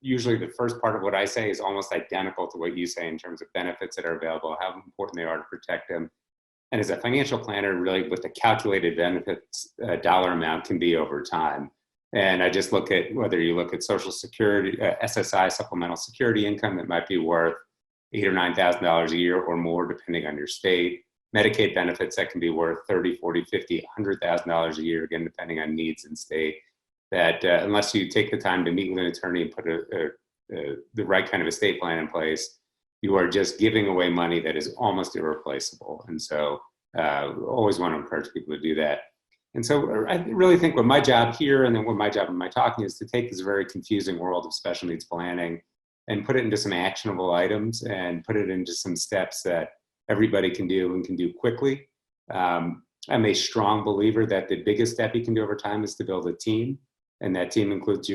usually the first part of what I say is almost identical to what you say in terms of benefits that are available, how important they are to protect them. And as a financial planner, really what the calculated benefits dollar amount can be over time. And I just look at whether you look at Social Security, SSI, supplemental security income that might be worth $8,000 or $9,000 a year or more, depending on your state. Medicaid benefits that can be worth $30,000, $40,000, $50,000, $100,000 a year, again, depending on needs and state. That unless you take the time to meet with an attorney and put the right kind of estate plan in place, you are just giving away money that is almost irreplaceable. And so always want to encourage people to do that. And so I really think what my job here and then what my job in my talking is to take this very confusing world of special needs planning and put it into some actionable items and put it into some steps that everybody can do and can do quickly. I'm a strong believer that the biggest step you can do over time is to build a team. And that team includes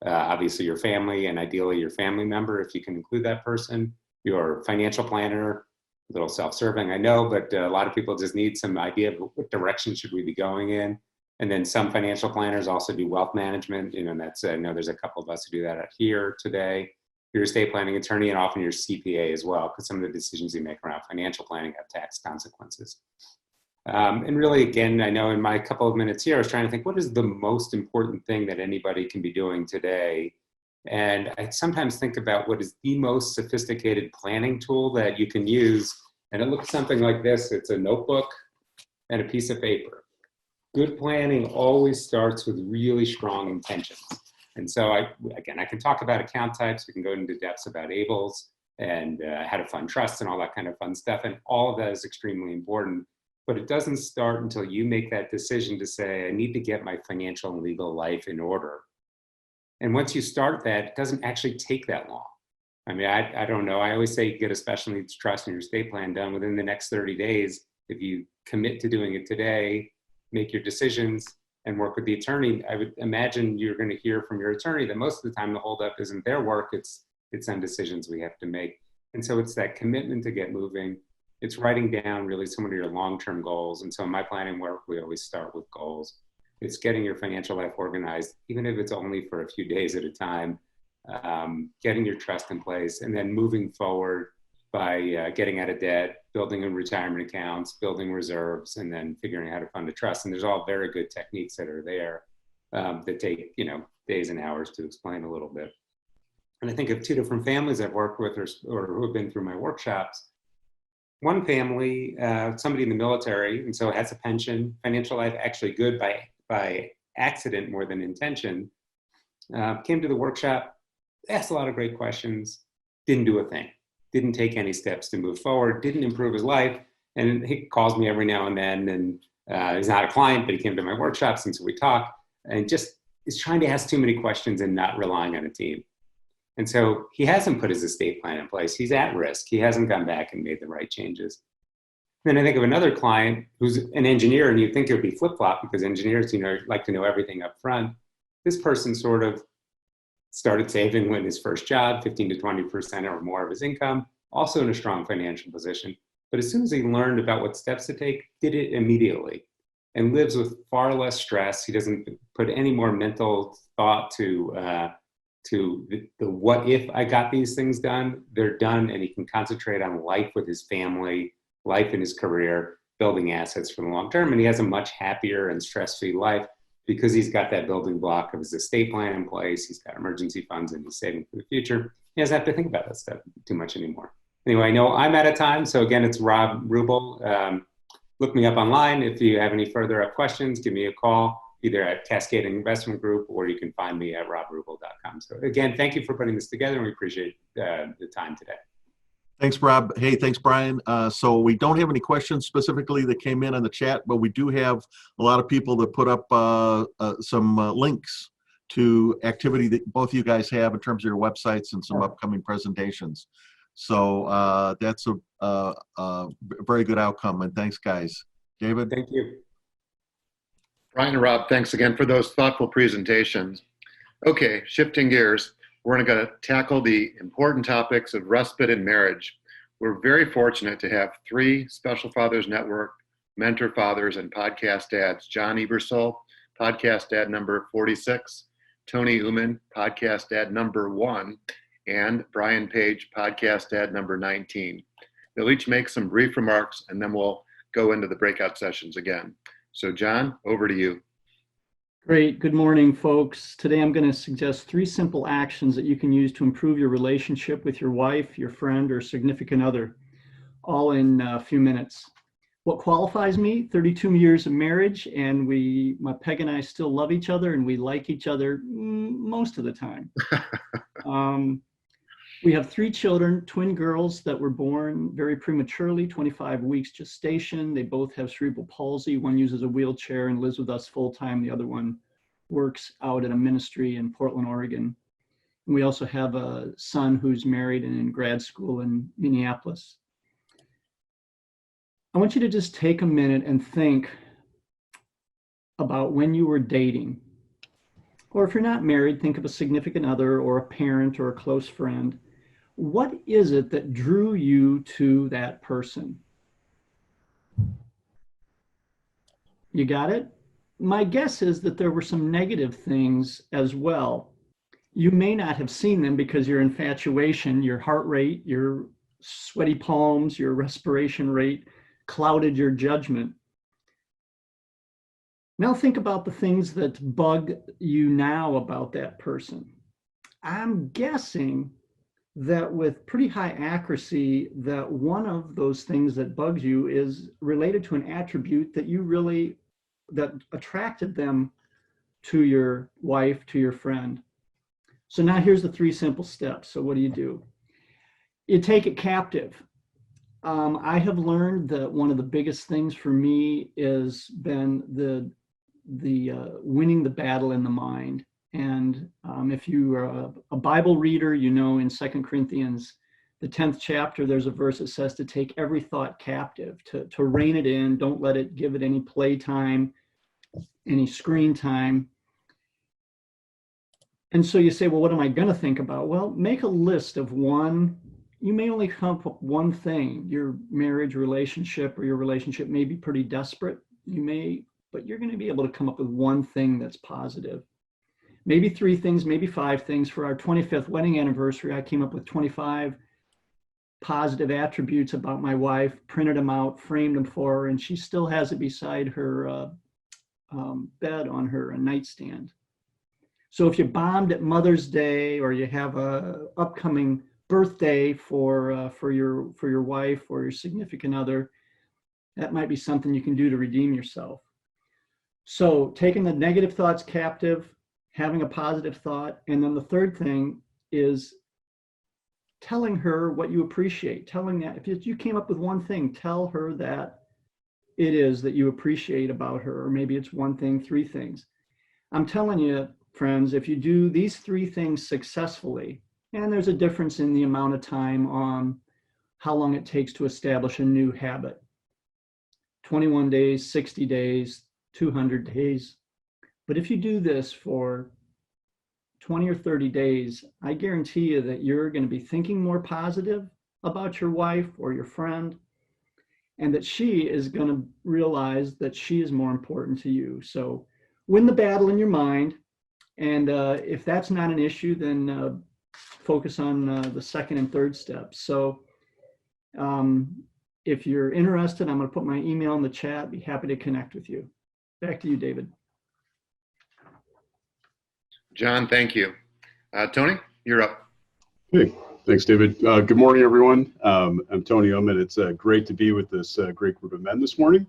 obviously your family, and ideally your family member, if you can include that person, your financial planner, a little self-serving, I know, but a lot of people just need some idea of what direction should we be going in. And then some financial planners also do wealth management. You know, and that's, I know there's a couple of us who do that out here today. Your estate planning attorney and often your CPA as well, because some of the decisions you make around financial planning have tax consequences. And really, again, I know in my couple of minutes here, I was trying to think, what is the most important thing that anybody can be doing today? And I sometimes think about what is the most sophisticated planning tool that you can use. And it looks something like this. It's a notebook and a piece of paper. Good planning always starts with really strong intentions. And so I can talk about account types. We can go into depths about ABLEs and how to fund trusts and all that kind of fun stuff. And all of that is extremely important. But it doesn't start until you make that decision to say, I need to get my financial and legal life in order. And once you start that, it doesn't actually take that long. I mean, I don't know. I always say get a special needs trust and your estate plan done within the next 30 days. If you commit to doing it today, make your decisions and work with the attorney, I would imagine you're going to hear from your attorney that most of the time the holdup isn't their work, it's some decisions we have to make. And so it's that commitment to get moving. It's writing down really some of your long-term goals. And so in my planning work, we always start with goals. It's getting your financial life organized, even if it's only for a few days at a time, getting your trust in place, and then moving forward by getting out of debt, building in retirement accounts, building reserves, and then figuring out how to fund a trust. And there's all very good techniques that are there that take, you know, days and hours to explain a little bit. And I think of two different families I've worked with or who have been through my workshops. One family, somebody in the military, and so has a pension, financial life actually good by accident more than intention, came to the workshop, asked a lot of great questions, didn't do a thing, didn't take any steps to move forward, didn't improve his life. And he calls me every now and then, and he's not a client, but he came to my workshops, and so we talk, and just is trying to ask too many questions and not relying on a team. And so he hasn't put his estate plan in place. He's at risk. He hasn't gone back and made the right changes. Then I think of another client who's an engineer, and you'd think it would be flip-flop because engineers, you know, like to know everything up front. This person sort of started saving when his first job, 15 to 20% or more of his income, also in a strong financial position. But as soon as he learned about what steps to take, did it immediately and lives with far less stress. He doesn't put any more mental thought to the what if I got these things done. They're done, and he can concentrate on life with his family, life in his career, building assets for the long term. And he has a much happier and stress-free life because he's got that building block of his estate plan in place. He's got emergency funds and he's saving for the future. He doesn't have to think about that stuff too much anymore. Anyway, I know I'm out of time. So again, it's Wrubel. Look me up online. If you have any further questions, give me a call, either at Cascading Investment Group, or you can find me at robrubel.com. So again, thank you for putting this together, and we appreciate the time today. Thanks, Rob. Hey, thanks, Brian. So we don't have any questions specifically that came in on the chat, but we do have a lot of people that put up some links to activity that both of you guys have in terms of your websites and some upcoming presentations. So that's a very good outcome, and thanks, guys. David? Thank you. Brian and Rob, thanks again for those thoughtful presentations. Okay, shifting gears, we're going to tackle the important topics of respite in marriage. We're very fortunate to have three Special Fathers Network Mentor Fathers and podcast dads: Jon Ebersole, podcast dad number 46, Tony Oommen, podcast dad number 1, and Brian Page, podcast dad number 19. They'll each make some brief remarks, and then we'll go into the breakout sessions again. So Jon, over to you. Great. Good morning, folks. Today I'm going to suggest 3 simple actions that you can use to improve your relationship with your wife, your friend, or significant other, all in a few minutes. What qualifies me? 32 years of marriage, and my Peg and I still love each other, and we like each other most of the time. We have 3 children, twin girls that were born very prematurely, 25 weeks gestation. They both have cerebral palsy. One uses a wheelchair and lives with us full time. The other one works out at a ministry in Portland, Oregon. And we also have a son who's married and in grad school in Minneapolis. I want you to just take a minute and think about when you were dating. Or if you're not married, think of a significant other or a parent or a close friend. What is it that drew you to that person? You got it? my guess is that there were some negative things as well. You may not have seen them because your infatuation, your heart rate, your sweaty palms, your respiration rate clouded your judgment. Now think about the things that bug you now about that person. I'm guessing that with pretty high accuracy that one of those things that bugs you is related to an attribute that you really, that attracted them to your wife, to your friend. So now here's the 3 simple steps. So what do? You take it captive. I have learned that one of the biggest things for me has been the winning the battle in the mind. And if you are a Bible reader, you know in 2 Corinthians, the 10th chapter, there's a verse that says to take every thought captive, to rein it in, don't let it give it any play time, any screen time. And so you say, well, what am I going to think about? Well, make a list of one. You may only come up with one thing. Your marriage relationship or your relationship may be pretty desperate. But you're going to be able to come up with one thing that's positive. Maybe 3 things, maybe 5 things. For our 25th wedding anniversary, I came up with 25 positive attributes about my wife, printed them out, framed them for her, and she still has it beside her bed on her nightstand. So if you bombed at Mother's Day, or you have a upcoming birthday for your wife or your significant other, that might be something you can do to redeem yourself. So taking the negative thoughts captive, having a positive thought, and then the third thing is telling her what you appreciate. Telling that if you came up with one thing, tell her that it is that you appreciate about her, or maybe it's 1 thing, 3 things. I'm telling you, friends, if you do these 3 things successfully, and there's a difference in the amount of time on how long it takes to establish a new habit. 21 days, 60 days, 200 days. But if you do this for 20 or 30 days, I guarantee you that you're going to be thinking more positive about your wife or your friend, and that she is going to realize that she is more important to you. So win the battle in your mind. And if that's not an issue, then focus on the second and third steps. So if you're interested, I'm going to put my email in the chat. Be happy to connect with you. Back to you, David. John, thank you. Tony, you're up. Hey, thanks, David. Good morning, everyone. I'm Tony Oommen. It's great to be with this great group of men this morning,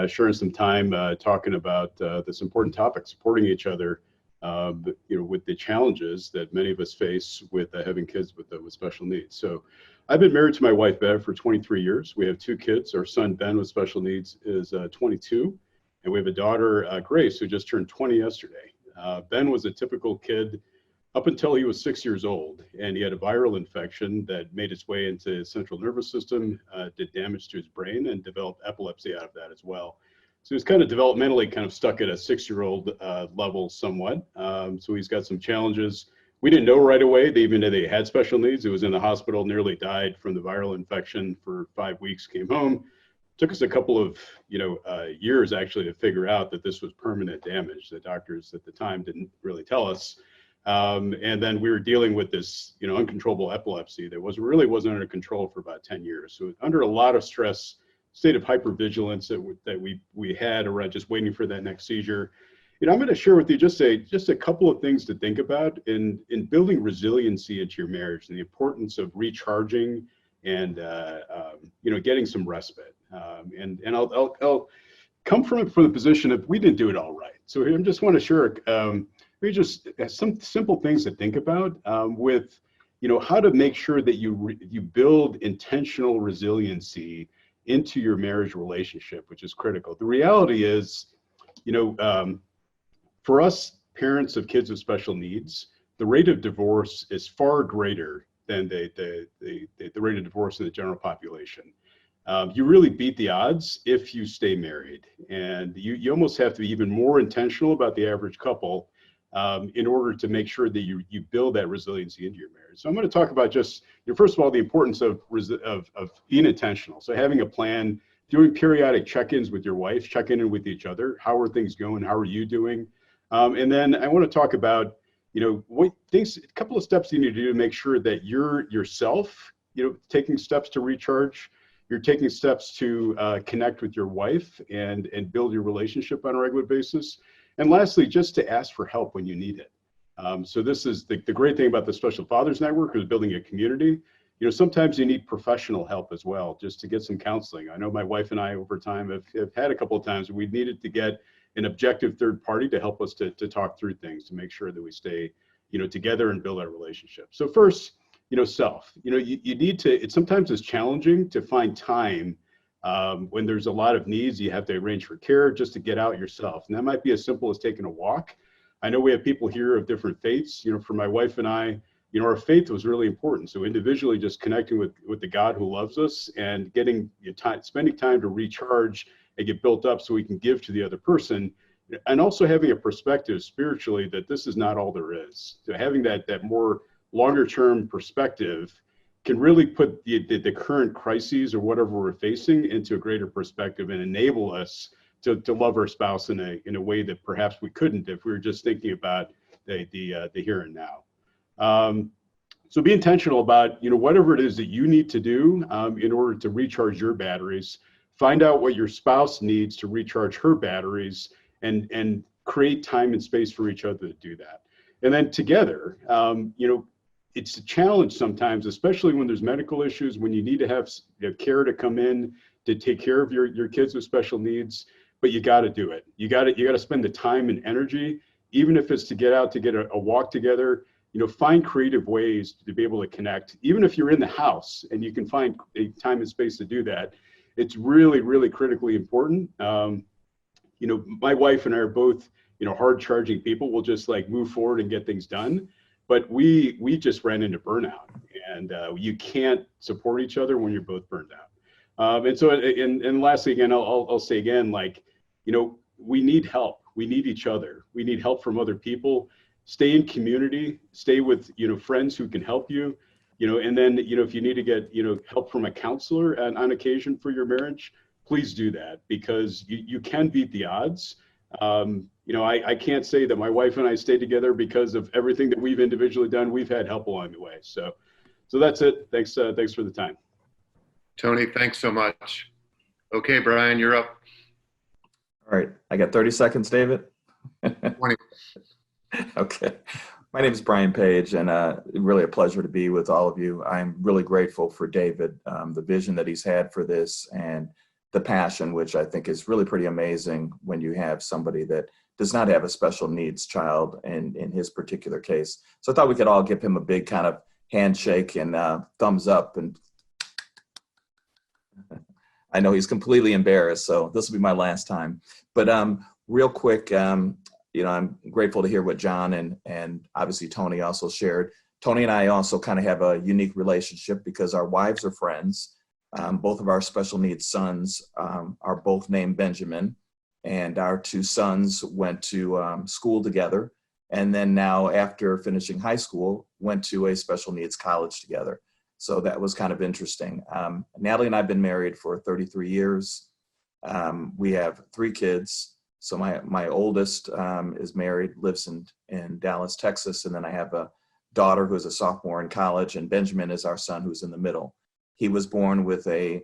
sharing some time talking about this important topic, supporting each other, with the challenges that many of us face with having kids with special needs. So I've been married to my wife, Bev, for 23 years. We have 2 kids. Our son, Ben, with special needs is 22. And we have a daughter, Grace, who just turned 20 yesterday. Ben was a typical kid up until he was 6 years old, and he had a viral infection that made its way into his central nervous system, did damage to his brain, and developed epilepsy out of that as well. So he's kind of developmentally kind of stuck at a 6-year-old level somewhat. So he's got some challenges. We didn't know right away that even though they had special needs. He was in the hospital, nearly died from the viral infection for 5 weeks, came home. Took us a couple of years actually to figure out that this was permanent damage. The doctors at the time didn't really tell us. And then we were dealing with this uncontrollable epilepsy that wasn't under control for about 10 years. So under a lot of stress, state of hypervigilance that we had around just waiting for that next seizure. I'm going to share with you just a couple of things to think about in building resiliency into your marriage, and the importance of recharging and getting some respite. And I'll come from the position of we didn't do it all right. So I just want to share just some simple things to think about with how to make sure that you build intentional resiliency into your marriage relationship, which is critical. The reality is, for us parents of kids with special needs, the rate of divorce is far greater than the rate of divorce in the general population. You really beat the odds if you stay married, and you almost have to be even more intentional about the average couple in order to make sure that you build that resiliency into your marriage. So I'm going to talk about just, first of all, the importance of being intentional. So having a plan doing periodic check-ins with your wife, checking in with each other. How are things going? How are you doing? And then I want to talk about, what things, a couple of steps you need to do to make sure that you're yourself, taking steps to recharge. You're taking steps to connect with your wife and build your relationship on a regular basis. And lastly, just to ask for help when you need it. So this is the great thing about the Special Fathers Network is building a community. Sometimes you need professional help as well, just to get some counseling. I know my wife and I over time have had a couple of times we needed to get an objective third party to help us to talk through things, to make sure that we stay, together and build our relationship. So first, self, you need to, sometimes it's challenging to find time when there's a lot of needs. You have to arrange for care just to get out yourself. And that might be as simple as taking a walk. I know we have people here of different faiths. For my wife and I, our faith was really important. So individually, just connecting with the God who loves us and getting time, spending time to recharge and get built up so we can give to the other person. And also having a perspective spiritually that this is not all there is. So having that more longer term perspective can really put the current crises or whatever we're facing into a greater perspective and enable us to love our spouse in a way that perhaps we couldn't if we were just thinking about the here and now. So be intentional about, whatever it is that you need to do in order to recharge your batteries. Find out what your spouse needs to recharge her batteries and create time and space for each other to do that. And then together, it's a challenge sometimes, especially when there's medical issues, when you need to have care to come in to take care of your kids with special needs, but you got to do it. You got to spend the time and energy, even if it's to get out to get a walk together. Find creative ways to be able to connect. Even if you're in the house and you can find a time and space to do that, it's really, really critically important. My wife and I are both, hard charging people. We'll just move forward and get things done. But we just ran into burnout, and you can't support each other when you're both burned out. And so, and lastly, again, I'll say again, we need help. We need each other. We need help from other people. Stay in community, stay with, friends who can help you, and then, if you need to get, help from a counselor on occasion for your marriage, please do that, because you can beat the odds. I can't say that my wife and I stay together because of everything that we've individually done. We've had help along the way. So that's it. Thanks for the time. Tony, thanks so much. Okay, Brian, you're up. All right. I got 30 seconds, David. 20. Okay. My name is Brian Page, and really a pleasure to be with all of you. I'm really grateful for David, the vision that he's had for this, and the passion, which I think is really pretty amazing when you have somebody that does not have a special needs child in his particular case. So I thought we could all give him a big kind of handshake and thumbs up. And I know he's completely embarrassed, so this will be my last time. But real quick, I'm grateful to hear what Jon and obviously Tony also shared. Tony and I also kind of have a unique relationship because our wives are friends. Both of our special needs sons are both named Benjamin, and our two sons went to school together. And then now, after finishing high school, went to a special needs college together. So that was kind of interesting. Natalie and I have been married for 33 years. We have 3 kids. So my oldest is married, lives in Dallas, Texas. And then I have a daughter who is a sophomore in college, and Benjamin is our son who's in the middle. He was born with a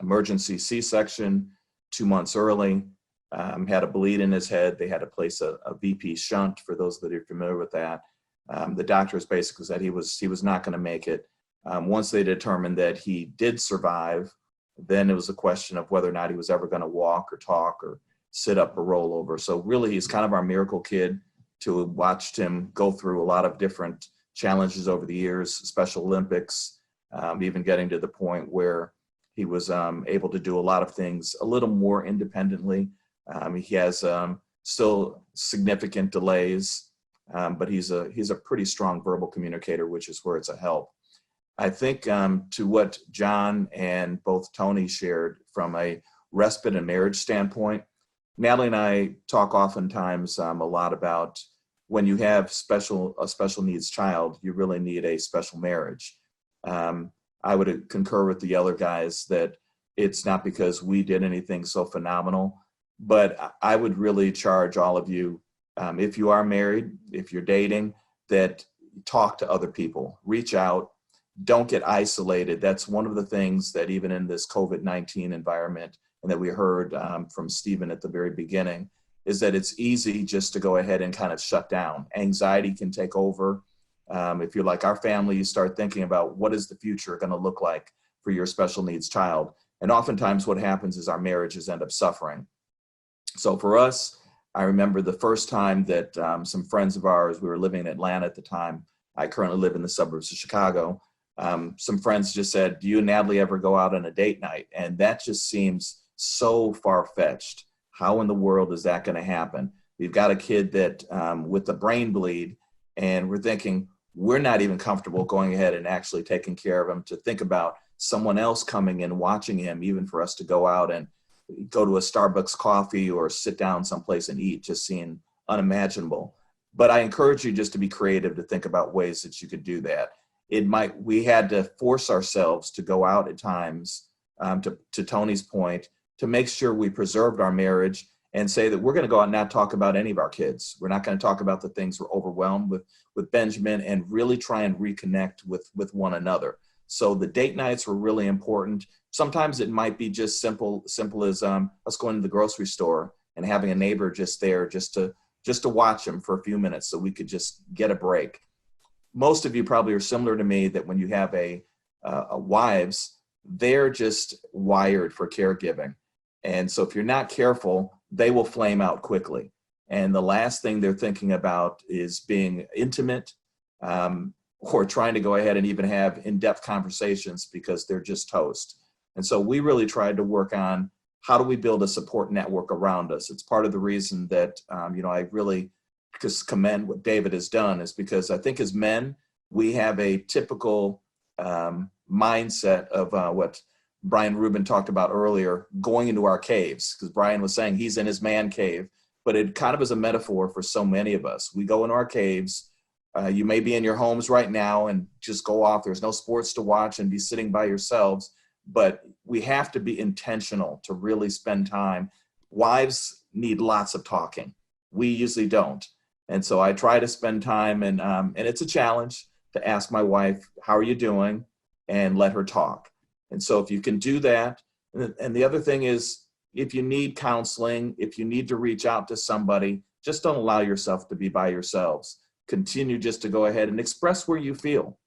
emergency C-section 2 months early, had a bleed in his head. They had to place a VP shunt, for those that are familiar with that. The doctors basically said he was not going to make it. Once they determined that he did survive, then it was a question of whether or not he was ever going to walk or talk or sit up or roll over. So really, he's kind of our miracle kid. To watch him go through a lot of different challenges over the years, Special Olympics, even getting to the point where he was able to do a lot of things a little more independently. He has still significant delays, but he's a pretty strong verbal communicator, which is where it's a help. I think to what Jon and both Tony shared from a respite and marriage standpoint, Natalie and I talk oftentimes a lot about when you have a special needs child, you really need a special marriage. I would concur with the other guys that it's not because we did anything so phenomenal. But I would really charge all of you, if you are married, if you're dating, that talk to other people, reach out, don't get isolated. That's one of the things that even in this COVID-19 environment, and that we heard from Stephen at the very beginning, is that it's easy just to go ahead and kind of shut down. Anxiety can take over. If you're like our family, you start thinking about what is the future going to look like for your special needs child. And oftentimes what happens is our marriages end up suffering. So for us, I remember the first time that some friends of ours, we were living in Atlanta at the time. I currently live in the suburbs of Chicago. Some friends just said, do you and Natalie ever go out on a date night? And that just seems so far-fetched. How in the world is that going to happen? We've got a kid that with the brain bleed, and we're thinking we're not even comfortable going ahead and actually taking care of him, to think about someone else coming in, watching him, even for us to go out and go to a Starbucks coffee or sit down someplace and eat, just seemed unimaginable. But I encourage you just to be creative, to think about ways that you could do that. We had to force ourselves to go out at times, to Tony's point, to make sure we preserved our marriage, and say that we're going to go out and not talk about any of our kids. We're not going to talk about the things we're overwhelmed with Benjamin, and really try and reconnect with one another. So the date nights were really important. Sometimes it might be just simple as us going to the grocery store and having a neighbor just there, just to watch him for a few minutes, so we could just get a break. Most of you probably are similar to me, that when you have a wives, they're just wired for caregiving. And so if you're not careful, they will flame out quickly. And the last thing they're thinking about is being intimate, or trying to go ahead and even have in-depth conversations, because they're just toast. And so we really tried to work on, how do we build a support network around us? It's part of the reason that, I really just commend what David has done, is because I think as men, we have a typical mindset of what Brian Rubin talked about earlier, going into our caves, because Brian was saying he's in his man cave, but it kind of is a metaphor for so many of us. We go into our caves. You may be in your homes right now and just go off. There's no sports to watch and be sitting by yourselves, but we have to be intentional to really spend time. Wives need lots of talking. We usually don't. And so I try to spend time, and it's a challenge to ask my wife, how are you doing? And let her talk. And so if you can do that, and the other thing is, if you need counseling, if you need to reach out to somebody, just don't allow yourself to be by yourselves. Continue just to go ahead and express where you feel,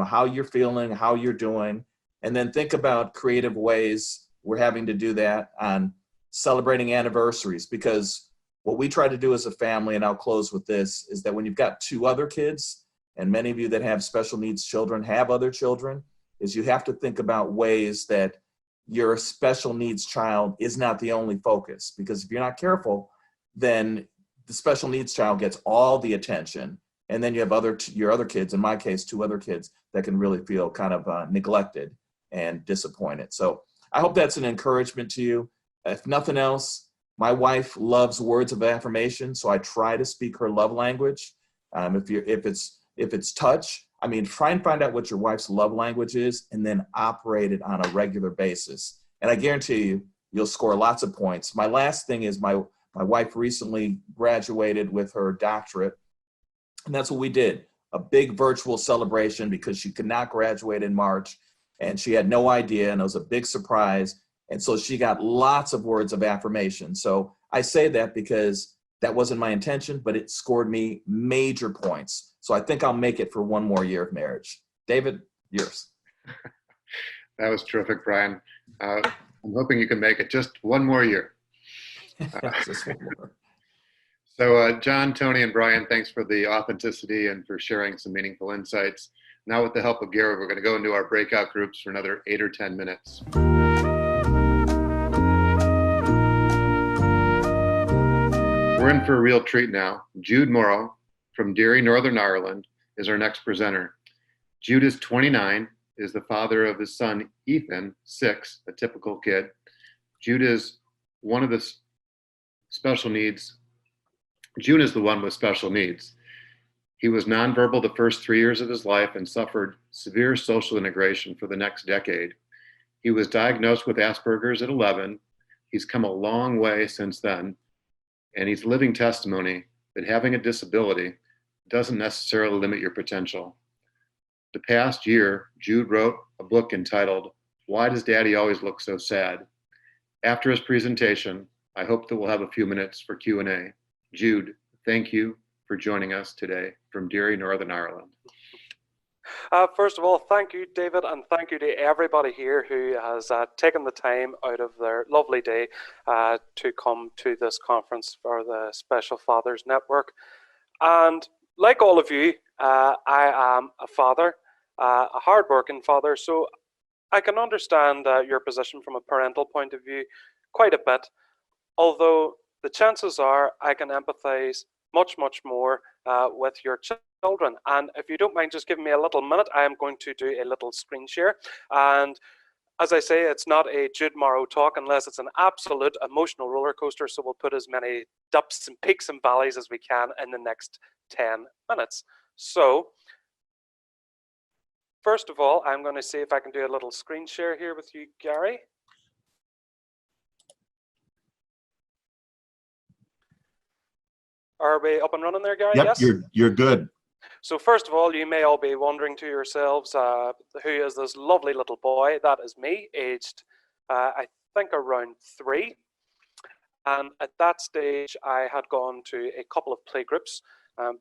how you're feeling, how you're doing, and then think about creative ways. We're having to do that on celebrating anniversaries, because what we try to do as a family, and I'll close with this, is that when you've got 2 other kids, and many of you that have special needs children have other children, is you have to think about ways that your special needs child is not the only focus. Because if you're not careful, then the special needs child gets all the attention, and then you have your other kids, in my case, 2 other kids, that can really feel kind of neglected and disappointed. So I hope that's an encouragement to you. If nothing else, my wife loves words of affirmation, so I try to speak her love language. If it's touch, try and find out what your wife's love language is, and then operate it on a regular basis. And I guarantee you, you'll score lots of points. My last thing is, my wife recently graduated with her doctorate, and that's what we did. A big virtual celebration, because she could not graduate in March, and she had no idea, and it was a big surprise. And so she got lots of words of affirmation. So I say that because that wasn't my intention, but it scored me major points. So I think I'll make it for 1 more year of marriage. David, yours. That was terrific, Brian. I'm hoping you can make it just 1 more year. Just 1 more. So Jon, Tony, and Brian, thanks for the authenticity and for sharing some meaningful insights. Now, with the help of Gary, we're going to go into our breakout groups for another 8 or 10 minutes. We're in for a real treat now. Jude Morrow from Derry, Northern Ireland, is our next presenter. Jude is 29, is the father of his son, Ethan, 6, a typical kid. Jude is one of the special needs. Jude is the one with special needs. He was nonverbal the first 3 years of his life and suffered severe social integration for the next decade. He was diagnosed with Asperger's at 11. He's come a long way since then, and he's living testimony that having a disability doesn't necessarily limit your potential. The past year, Jude wrote a book entitled, "Why Does Daddy Always Look So Sad?" After his presentation, I hope that we'll have a few minutes for Q&A. Jude, thank you for joining us today from Derry, Northern Ireland. First of all, thank you, David, and thank you to everybody here who has taken the time out of their lovely day to come to this conference for the Special Fathers Network. And like all of you, I am a father, a hard-working father, so I can understand your position from a parental point of view quite a bit, although the chances are I can empathize much, much more with your children. And if you don't mind just giving me a little minute, I am going to do a little screen share. And as I say, it's not a Jude Morrow talk unless it's an absolute emotional roller coaster, so we'll put as many dips and peaks and valleys as we can in the next 10 minutes. So, first of all, I'm going to see if I can do a little screen share here with you, Gary. Are we up and running there, Gary? Yep, Yes? you're good. So first of all, you may all be wondering to yourselves, who is this lovely little boy? That is me, aged, I think, around 3. And at that stage, I had gone to a couple of playgroups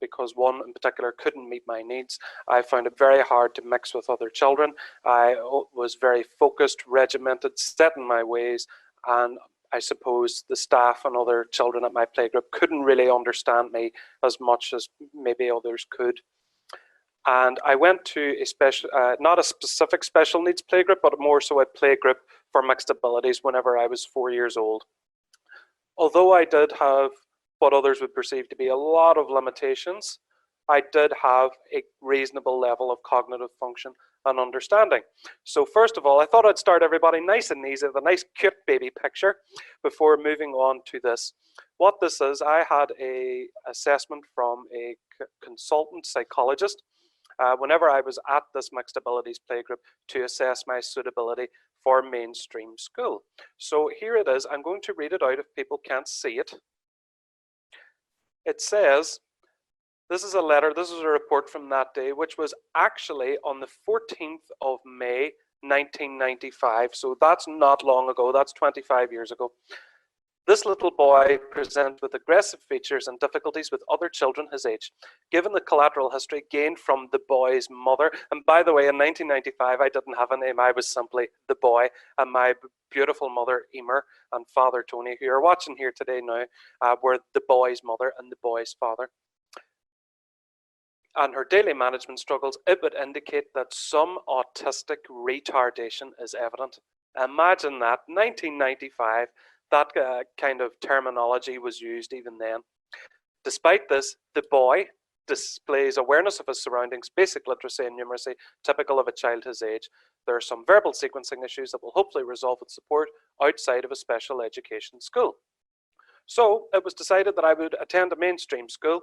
because one in particular couldn't meet my needs. I found it very hard to mix with other children. I was very focused, regimented, set in my ways, and I suppose the staff and other children at my playgroup couldn't really understand me as much as maybe others could. And I went to a special, not a specific special needs playgroup, but more so a playgroup for mixed abilities whenever I was 4 years old. Although I did have what others would perceive to be a lot of limitations, I did have a reasonable level of cognitive function and understanding. So first of all, I thought I'd start everybody nice and easy with a nice cute baby picture before moving on to this. What this is, I had an assessment from a consultant psychologist whenever I was at this mixed abilities playgroup to assess my suitability for mainstream school. So here it is. I'm going to read it out if people can't see it. It says, this is a letter, this is a report from that day, which was actually on the 14th of May, 1995. So that's not long ago, that's 25 years ago. This little boy presents with aggressive features and difficulties with other children his age. Given the collateral history gained from the boy's mother, and by the way, in 1995, I didn't have a name, I was simply the boy, and my beautiful mother, Emer, and father, Tony, who are watching here today now, were the boy's mother and the boy's father. And her daily management struggles, it would indicate that some autistic retardation is evident. Imagine that, 1995, that kind of terminology was used even then. Despite this, the boy displays awareness of his surroundings, basic literacy and numeracy, typical of a child his age. There are some verbal sequencing issues that will hopefully resolve with support outside of a special education school. So it was decided that I would attend a mainstream school,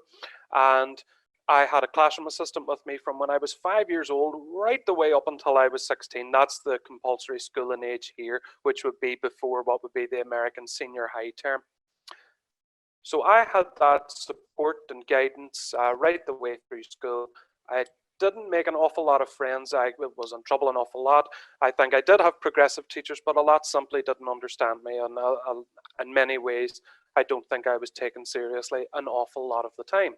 and I had a classroom assistant with me from when I was 5 years old right the way up until I was 16. That's the compulsory schooling age here, which would be before what would be the American senior high term. So I had that support and guidance right the way through school. I didn't make an awful lot of friends. I was in trouble an awful lot. I think I did have progressive teachers, but a lot simply didn't understand me. And in many ways, I don't think I was taken seriously an awful lot of the time.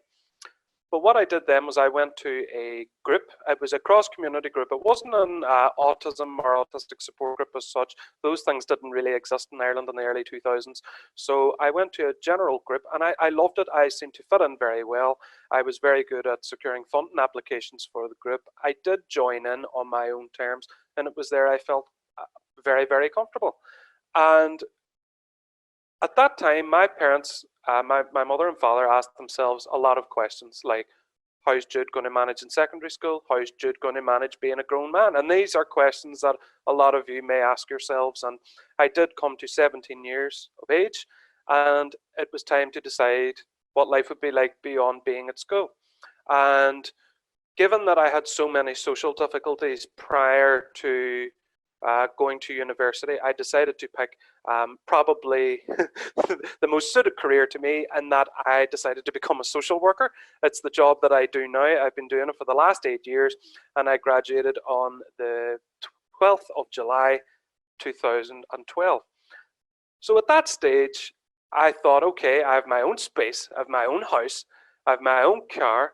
But what I did then was I went to a group. It was a cross-community group. It wasn't an autism or autistic support group as such. Those things didn't really exist in Ireland in the early 2000s. So I went to a general group, and I loved it. I seemed to fit in very well. I was very good at securing funding applications for the group. I did join in on my own terms, and it was there I felt very, very comfortable. And at that time, my parents, my mother and father asked themselves a lot of questions like, how's Jude going to manage in secondary school? How's Jude going to manage being a grown man? And these are questions that a lot of you may ask yourselves. And I did come to 17 years of age, and it was time to decide what life would be like beyond being at school. And given that I had so many social difficulties prior to going to university, I decided to pick probably the most suited career to me, and that I decided to become a social worker. It's the job that I do now. I've been doing it for the last 8 years, and I graduated on the 12th of July 2012. So at that stage, I thought, okay, I have my own space, I have my own house, I have my own car.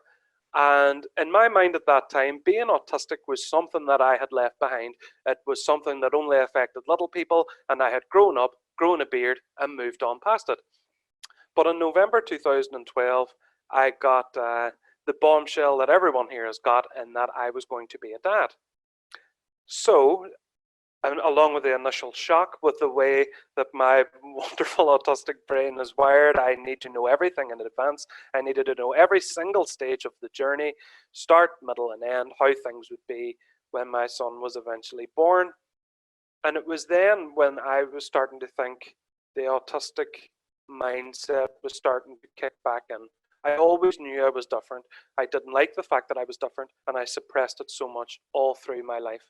And in my mind at that time, being autistic was something that I had left behind. It was something that only affected little people, and I had grown up, grown a beard, and moved on past it. But in November 2012, I got the bombshell that everyone here has got, and that I was going to be a dad. So, and along with the initial shock with the way that my wonderful autistic brain is wired, I need to know everything in advance. I needed to know every single stage of the journey, start, middle, and end, how things would be when my son was eventually born. And it was then when I was starting to think the autistic mindset was starting to kick back in. I always knew I was different. I didn't like the fact that I was different, and I suppressed it so much all through my life.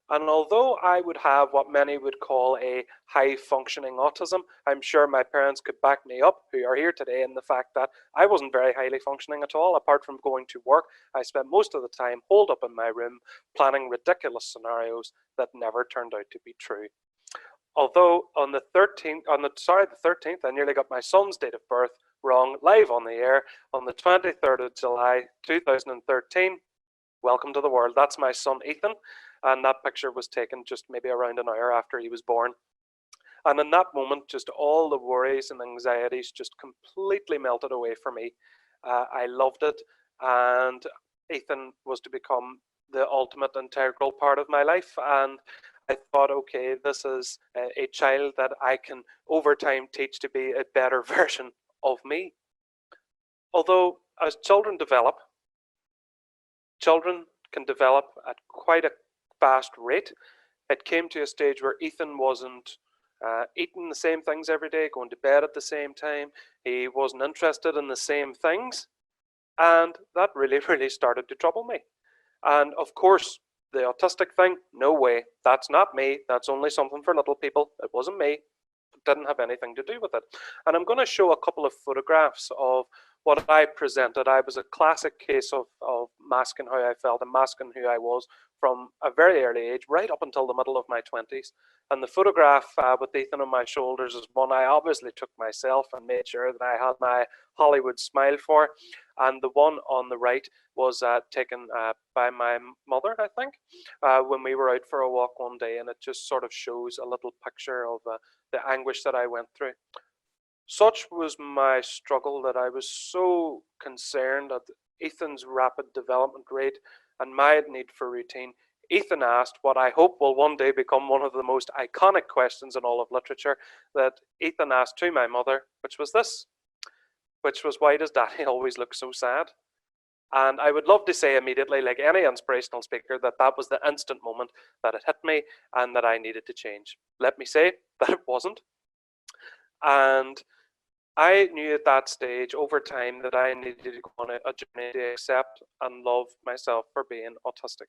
And although I would have what many would call a high-functioning autism, I'm sure my parents could back me up, who are here today, in the fact that I wasn't very highly functioning at all. Apart from going to work, I spent most of the time holed up in my room, planning ridiculous scenarios that never turned out to be true. Although on the 13th, I nearly got my son's date of birth wrong live on the air on the 23rd of July 2013. Welcome to the world. That's my son Ethan. And that picture was taken just maybe around an hour after he was born. And in that moment, just all the worries and anxieties just completely melted away for me. I loved it, and Ethan was to become the ultimate integral part of my life. And I thought, okay, this is a child that I can over time teach to be a better version of me. Although as children develop, children can develop at quite a fast rate. It came to a stage where Ethan wasn't eating the same things every day, going to bed at the same time. He wasn't interested in the same things. And that really started to trouble me. And of course, the autistic thing, no way. That's not me. That's only something for little people. It wasn't me. It didn't have anything to do with it. And I'm going to show a couple of photographs of what I presented. I was a classic case of masking how I felt and masking who I was from a very early age, right up until the middle of my 20s. And the photograph with Ethan on my shoulders is one I obviously took myself and made sure that I had my Hollywood smile for. And the one on the right was taken by my mother, I think, when we were out for a walk one day. And it just sort of shows a little picture of the anguish that I went through. Such was my struggle that I was so concerned at Ethan's rapid development rate and my need for routine. Ethan asked what I hope will one day become one of the most iconic questions in all of literature, that Ethan asked to my mother, which was this, which was, why does Daddy always look so sad? And I would love to say immediately, like any inspirational speaker, that that was the instant moment that it hit me and that I needed to change. Let me say that it wasn't. And I knew at that stage, over time, that I needed to go on a journey to accept and love myself for being autistic.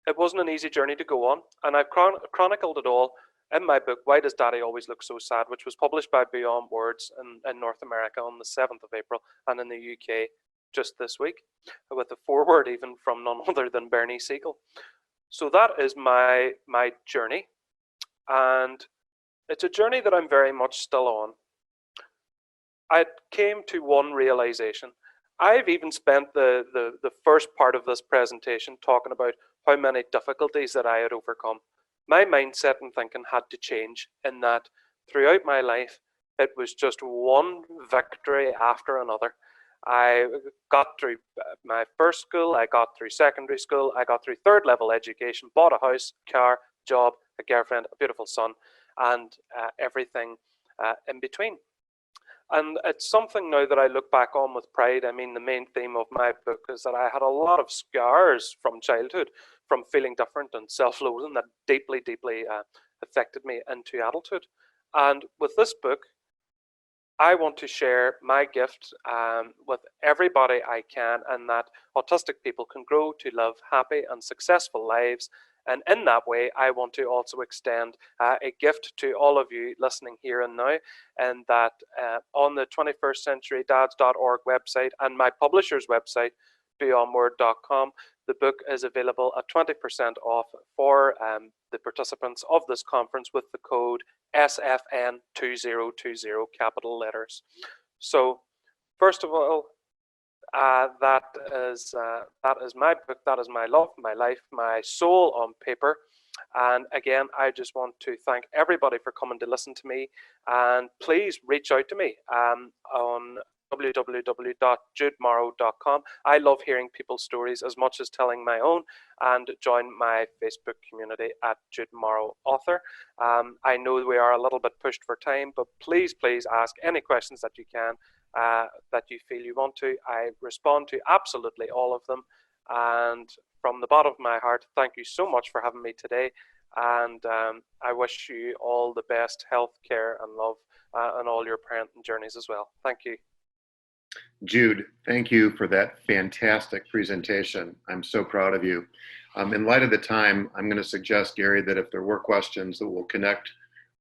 It wasn't an easy journey to go on, and I've chronicled it all in my book, Why Does Daddy Always Look So Sad?, which was published by Beyond Words in North America on the 7th of April, and in the UK just this week, with a foreword even from none other than Bernie Siegel. So that is my journey, and it's a journey that I'm very much still on. I came to one realization. I've even spent the first part of this presentation talking about how many difficulties that I had overcome. My mindset and thinking had to change, in that throughout my life, it was just one victory after another. I got through my first school, I got through secondary school, I got through third level education, bought a house, car, job, a girlfriend, a beautiful son, and everything in between. And it's something now that I look back on with pride. I mean, the main theme of my book is that I had a lot of scars from childhood, from feeling different and self-loathing, that deeply affected me into adulthood. And with this book, I want to share my gift with everybody I can, and that autistic people can grow to live happy and successful lives And in that way, I want to also extend a gift to all of you listening here and now, and that on the 21stCenturyDads.org website and my publisher's website, beyondword.com, the book is available at 20% off for the participants of this conference with the code SFN2020, capital letters. So first of all, that is my book, that is my love, my life, my soul on paper. And again, I just want to thank everybody for coming to listen to me, and please reach out to me on www.judemorrow.com. I love hearing people's stories as much as telling my own, and join my Facebook community at Jude Morrow Author. I know we are a little bit pushed for time, but please ask any questions that you can, that you feel you want to. I respond to absolutely all of them, and from the bottom of my heart, thank you so much for having me today, and I wish you all the best health, care and love on all your parenting journeys as well. Thank you. Jude, thank you for that fantastic presentation. I'm so proud of you. In light of the time, I'm going to suggest, Gary, that if there were questions, that we'll connect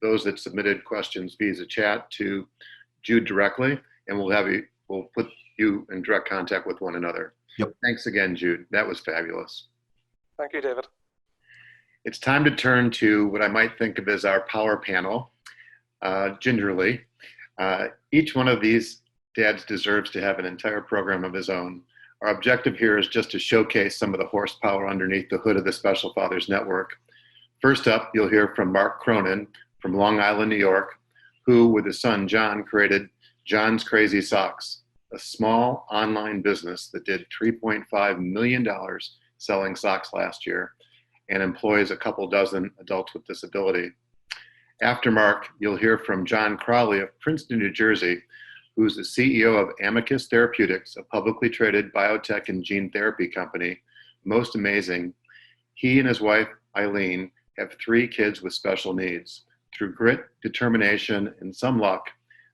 those that submitted questions via the chat to Jude directly, and we'll put you in direct contact with one another. Yep. Thanks again, Jude. That was fabulous. Thank you, David. It's time to turn to what I might think of as our power panel, gingerly. Each one of these dads deserves to have an entire program of his own. Our objective here is just to showcase some of the horsepower underneath the hood of the Special Fathers Network. First up, you'll hear from Mark Cronin from Long Island, New York, who, with his son Jon, created Jon's Crazy Socks, a small online business that did $3.5 million selling socks last year and employs a couple dozen adults with disability. After Mark, you'll hear from John Crowley of Princeton, New Jersey, who's the CEO of Amicus Therapeutics, a publicly traded biotech and gene therapy company. Most amazing, he and his wife, Eileen, have 3 kids with special needs. Through grit, determination, and some luck,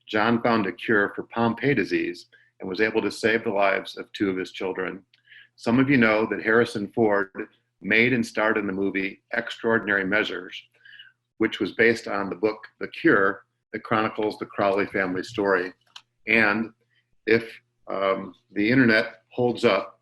Jon found a cure for Pompe disease and was able to save the lives of 2 of his children. Some of you know that Harrison Ford made and starred in the movie Extraordinary Measures, which was based on the book The Cure that chronicles the Crowley family story. And if the internet holds up,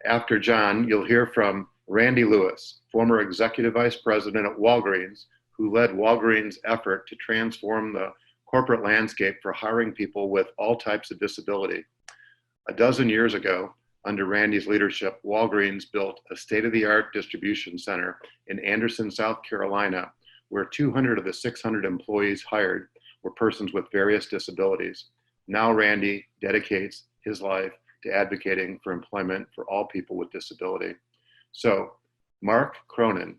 after Jon, you'll hear from Randy Lewis, former executive vice president at Walgreens, who led Walgreens' effort to transform the corporate landscape for hiring people with all types of disability. A dozen years ago, under Randy's leadership, Walgreens built a state-of-the-art distribution center in Anderson, South Carolina, where 200 of the 600 employees hired were persons with various disabilities. Now Randy dedicates his life to advocating for employment for all people with disability. So, Mark Cronin,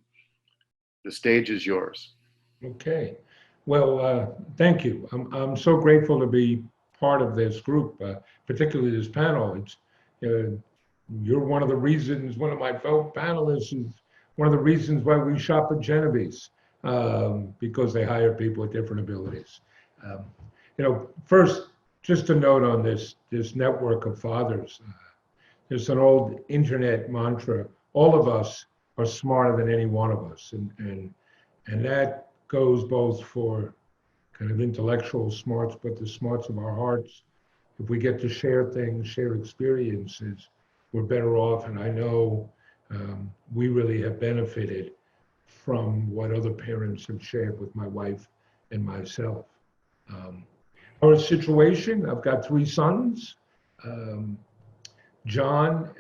the stage is yours. Okay. Well, thank you. I'm so grateful to be part of this group, particularly this panel. It's you're one of the reasons, one of my fellow panelists is one of the reasons why we shop at Genevieve's, because they hire people with different abilities. First, just a note on this network of fathers. There's an old internet mantra: all of us are smarter than any one of us, and that goes both for kind of intellectual smarts, but the smarts of our hearts. If we get to share things, share experiences, we're better off. And I know we really have benefited from what other parents have shared with my wife and myself. Our situation, I've got 3 sons. Jon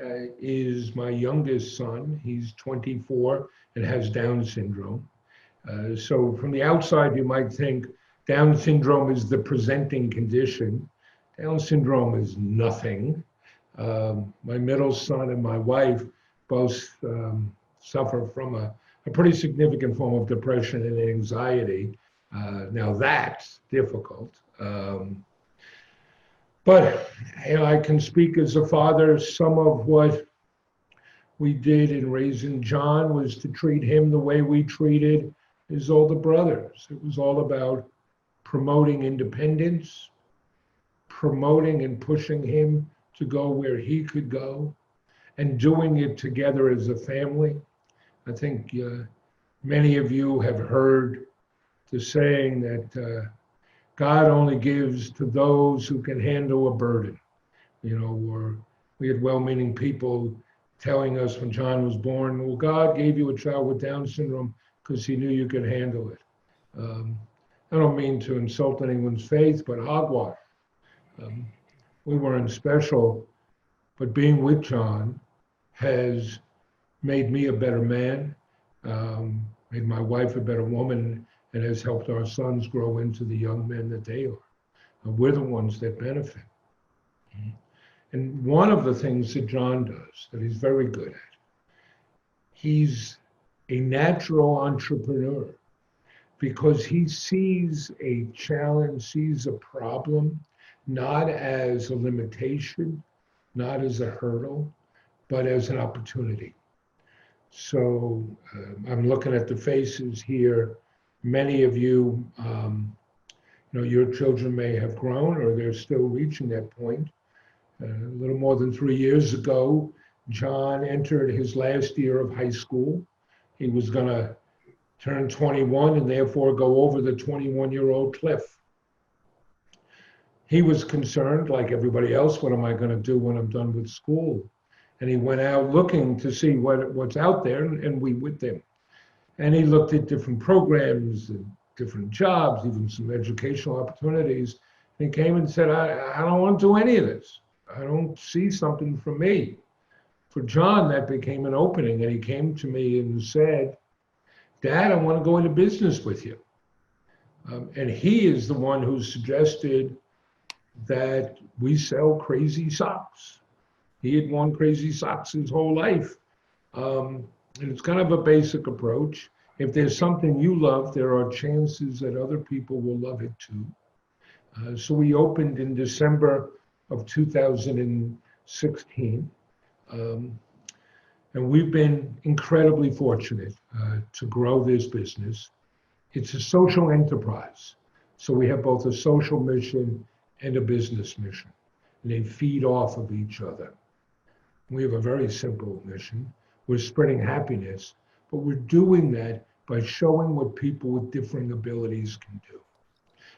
is my youngest son. He's 24 and has Down syndrome. So from the outside, you might think Down syndrome is the presenting condition. Down syndrome is nothing. My middle son and my wife both suffer from a pretty significant form of depression and anxiety. Now that's difficult. But I can speak as a father. Some of what we did in raising Jon was to treat him the way we treated his older brothers. It was all about promoting independence, promoting and pushing him to go where he could go, and doing it together as a family. I think many of you have heard the saying that God only gives to those who can handle a burden. Or we had well-meaning people telling us when John was born, well, God gave you a child with Down syndrome because he knew you could handle it. I don't mean to insult anyone's faith, but hogwash. We weren't special, but being with John has made me a better man, made my wife a better woman, and has helped our sons grow into the young men that they are. We're the ones that benefit. And one of the things that John does that he's very good at, he's a natural entrepreneur because he sees a challenge, sees a problem, not as a limitation, not as a hurdle, but as an opportunity. So I'm looking at the faces here. Many of you, your children may have grown or they're still reaching that point. A little more than 3 years ago, John entered his last year of high school. He was going to turn 21 and therefore go over the 21-year-old cliff. He was concerned, like everybody else, what am I going to do when I'm done with school? And he went out looking to see what's out there, and we with him. And he looked at different programs and different jobs, even some educational opportunities. And he came and said, I don't want to do any of this. I don't see something for me. For John, that became an opening, and he came to me and said, Dad, I want to go into business with you. And he is the one who suggested that we sell crazy socks. He had worn crazy socks his whole life. And it's kind of a basic approach. If there's something you love, there are chances that other people will love it too. So we opened in December of 2016. And we've been incredibly fortunate to grow this business. It's a social enterprise. So we have both a social mission and a business mission. And they feed off of each other. We have a very simple mission. We're spreading happiness, but we're doing that by showing what people with differing abilities can do.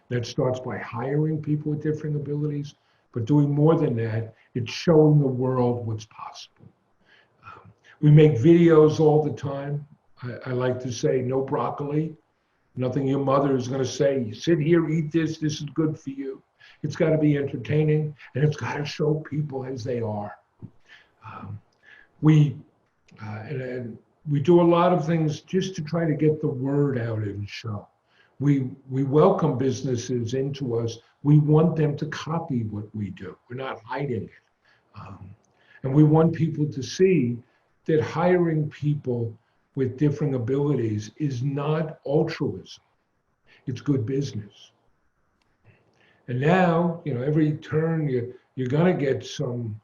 That starts by hiring people with differing abilities, but doing more than that, it's showing the world what's possible. We make videos all the time. I like to say, no broccoli, nothing your mother is going to say, sit here, eat this is good for you. It's got to be entertaining, and it's got to show people as they are. We do a lot of things just to try to get the word out and show. We welcome businesses into us. We want them to copy what we do. We're not hiding it. And we want people to see that hiring people with different abilities is not altruism. It's good business. And now, every turn you're gonna get some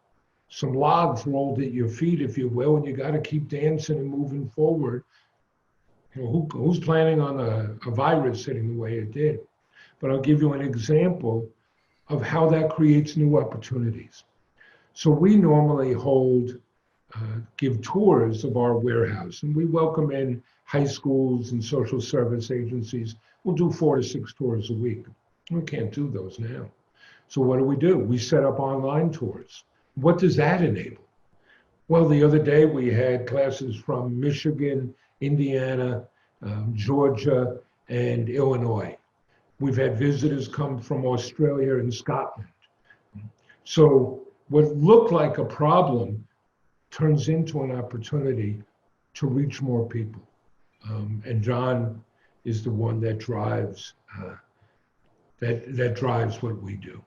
logs rolled at your feet, if you will, and you got to keep dancing and moving forward. Who's planning on a virus hitting the way it did? But I'll give you an example of how that creates new opportunities. So we normally give tours of our warehouse, and we welcome in high schools and social service agencies. We'll do 4 to 6 tours a week. We can't do those now. So what do? We set up online tours. What does that enable? Well, the other day we had classes from Michigan, Indiana, Georgia, and Illinois. We've had visitors come from Australia and Scotland. So what looked like a problem turns into an opportunity to reach more people. And John is the one that drives what we do.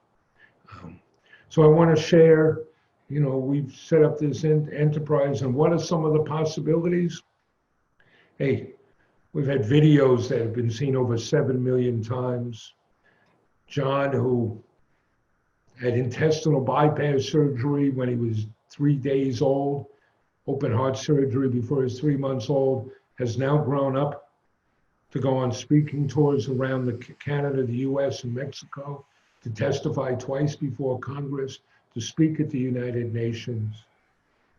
So I want to share, we've set up this enterprise, and what are some of the possibilities? Hey, we've had videos that have been seen over 7 million times. John, who had intestinal bypass surgery when he was 3 days old, open heart surgery before he was 3 months old, has now grown up to go on speaking tours around Canada, the US, and Mexico, to testify twice before Congress, to speak at the United Nations,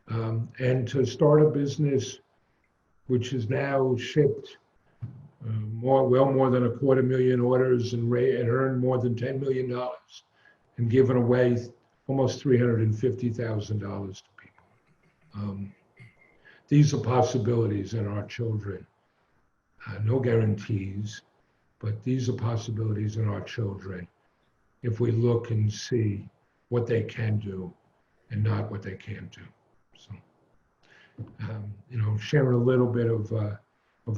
and to start a business which has now shipped well more than 250,000 orders and earned more than $10 million and given away almost $350,000 to people. These are possibilities in our children. No guarantees, but these are possibilities in our children if we look and see what they can do and not what they can't do. So, sharing a little bit of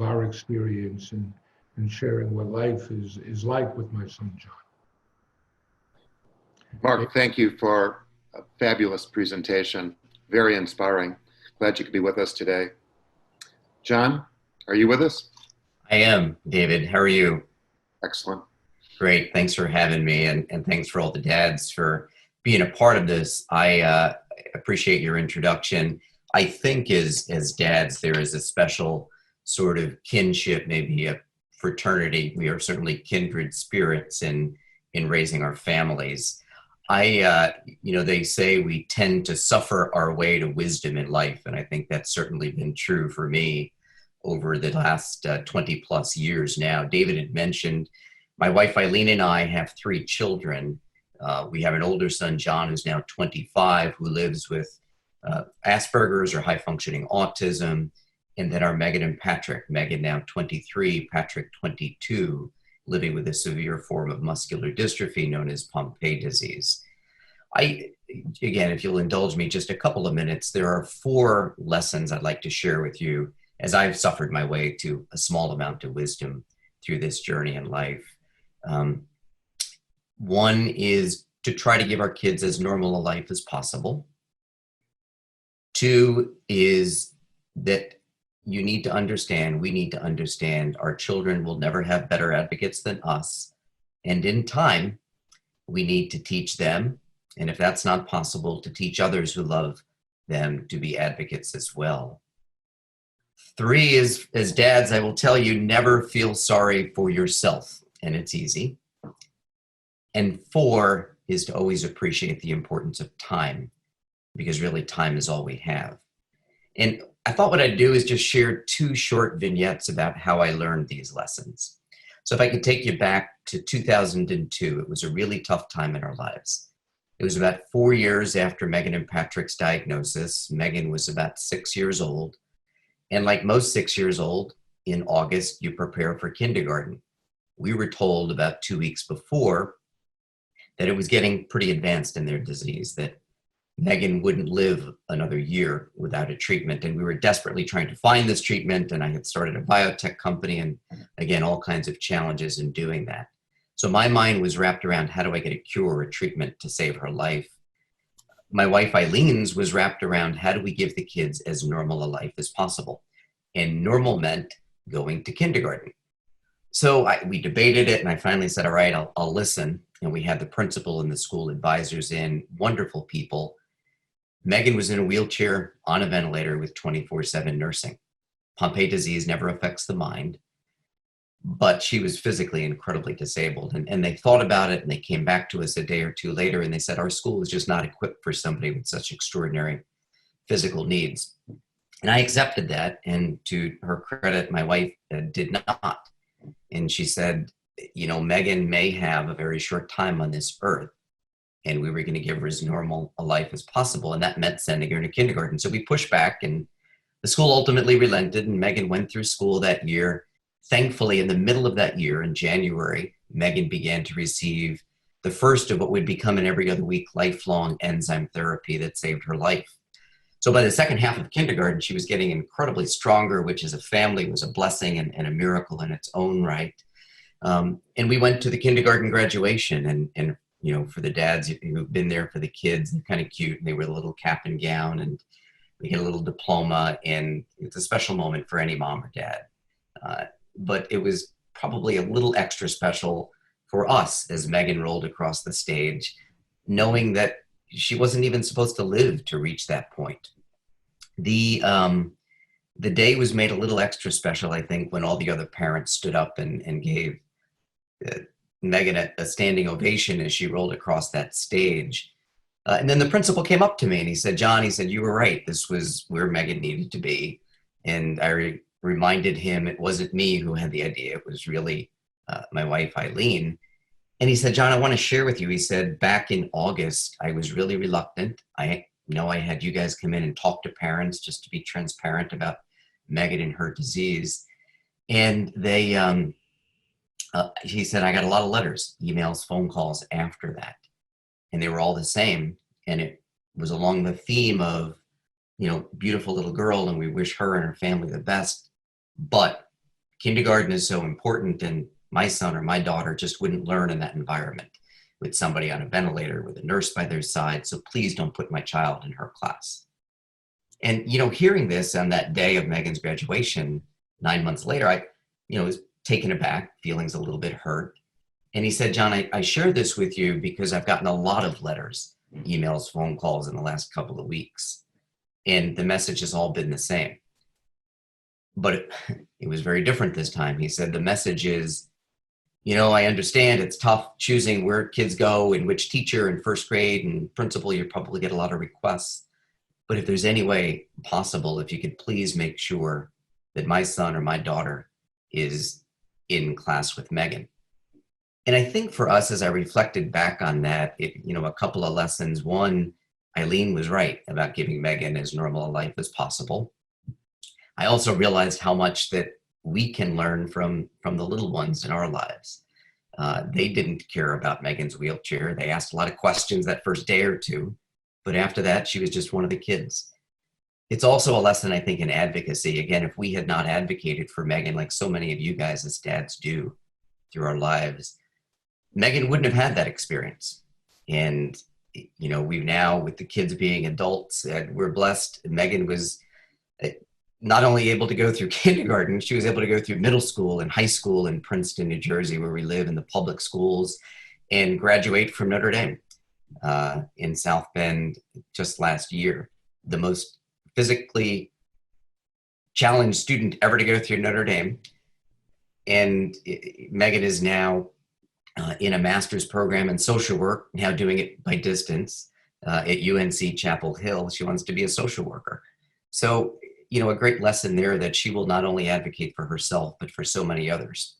our experience and sharing what life is like with my son, John. Mark, thank you for a fabulous presentation. Very inspiring. Glad you could be with us today. Jon, are you with us? I am, David. How are you? Excellent. Great. Thanks for having me, and thanks for all the dads for being a part of this. I appreciate your introduction. I think as dads, there is a special sort of kinship, maybe a fraternity. We are certainly kindred spirits in raising our families. They say we tend to suffer our way to wisdom in life, and I think that's certainly been true for me over the last 20 plus years now. David had mentioned my wife Eileen and I have 3 children. We have an older son, John, who's now 25, who lives with Asperger's or high functioning autism. And then our Megan and Patrick, Megan now 23, Patrick 22, living with a severe form of muscular dystrophy known as Pompe disease. Again, if you'll indulge me just a couple of minutes, there are 4 lessons I'd like to share with you as I've suffered my way to a small amount of wisdom through this journey in life. One is to try to give our kids as normal a life as possible. 2 is that we need to understand our children will never have better advocates than us. And in time, we need to teach them, and if that's not possible, to teach others who love them to be advocates as well. 3 is, as dads, I will tell you, never feel sorry for yourself, and it's easy. And 4 is to always appreciate the importance of time, because really time is all we have. And I thought what I'd do is just share 2 short vignettes about how I learned these lessons. So if I could take you back to 2002, it was a really tough time in our lives. It was about 4 years after Megan and Patrick's diagnosis. Megan was about 6 years old. And like most 6 years old, in August, you prepare for kindergarten. We were told about 2 weeks before that it was getting pretty advanced in their disease, that Megan wouldn't live another year without a treatment. And we were desperately trying to find this treatment. And I had started a biotech company, and again, all kinds of challenges in doing that. So my mind was wrapped around, how do I get a cure or a treatment to save her life? My wife Eileen's was wrapped around, how do we give the kids as normal a life as possible? And normal meant going to kindergarten. So we debated it, and I finally said, all right, I'll listen. And we had the principal and the school advisors in, wonderful people. Megan was in a wheelchair on a ventilator with 24/7 nursing. Pompe disease never affects the mind, but she was physically incredibly disabled. And they thought about it, and they came back to us a day or 2 later, and they said, our school is just not equipped for somebody with such extraordinary physical needs. And I accepted that, and to her credit, my wife did not. And she said, Megan may have a very short time on this earth, and we were going to give her as normal a life as possible. And that meant sending her to kindergarten. So we pushed back, and the school ultimately relented, and Megan went through school that year. Thankfully, in the middle of that year, in January, Megan began to receive the first of what would become an every other week lifelong enzyme therapy that saved her life. So by the second half of kindergarten, she was getting incredibly stronger, which as a family was a blessing and a miracle in its own right. And we went to the kindergarten graduation, and for the dads who've been there for the kids, they're kind of cute, and they wear the little cap and gown, and we get a little diploma, and it's a special moment for any mom or dad. But it was probably a little extra special for us as Megan rolled across the stage, knowing that she wasn't even supposed to live to reach that point. The day was made a little extra special, I think, when all the other parents stood up and gave Megan a standing ovation as she rolled across that stage. And then the principal came up to me and he said, John, you were right. This was where Megan needed to be. And I reminded him it wasn't me who had the idea. It was really my wife, Eileen. And he said, Jon, I want to share with you. He said, back in August, I was really reluctant. I had you guys come in and talk to parents just to be transparent about Megan and her disease. And they, he said, I got a lot of letters, emails, phone calls after that. And they were all the same. And it was along the theme of, beautiful little girl, and we wish her and her family the best. But kindergarten is so important, and my son or my daughter just wouldn't learn in that environment with somebody on a ventilator, with a nurse by their side. So please don't put my child in her class. And, hearing this on that day of Megan's graduation, 9 months later, I was taken aback, feelings a little bit hurt. And he said, Jon, I share this with you because I've gotten a lot of letters, emails, phone calls in the last couple of weeks. And the message has all been the same. But it was very different this time. He said, the message is, I understand it's tough choosing where kids go and which teacher in first grade and principal, you probably get a lot of requests. But if there's any way possible, if you could please make sure that my son or my daughter is in class with Megan. And I think for us, as I reflected back on that, a couple of lessons. One, Eileen was right about giving Megan as normal a life as possible. I also realized how much that we can learn from the little ones in our lives. They didn't care about Megan's wheelchair. They asked a lot of questions that first day or two, but after that, she was just one of the kids. It's also a lesson, I think, in advocacy. Again, if we had not advocated for Megan, like so many of you guys as dads do through our lives, Megan wouldn't have had that experience. And, we've now, with the kids being adults, we're blessed. Megan was not only able to go through kindergarten, she was able to go through middle school and high school in Princeton, New Jersey, where we live in the public schools, and graduate from Notre Dame in South Bend just last year. The most physically challenged student ever to go through Notre Dame. And Megan is now in a master's program in social work, now doing it by distance at UNC Chapel Hill. She wants to be a social worker. So, a great lesson there that she will not only advocate for herself, but for so many others.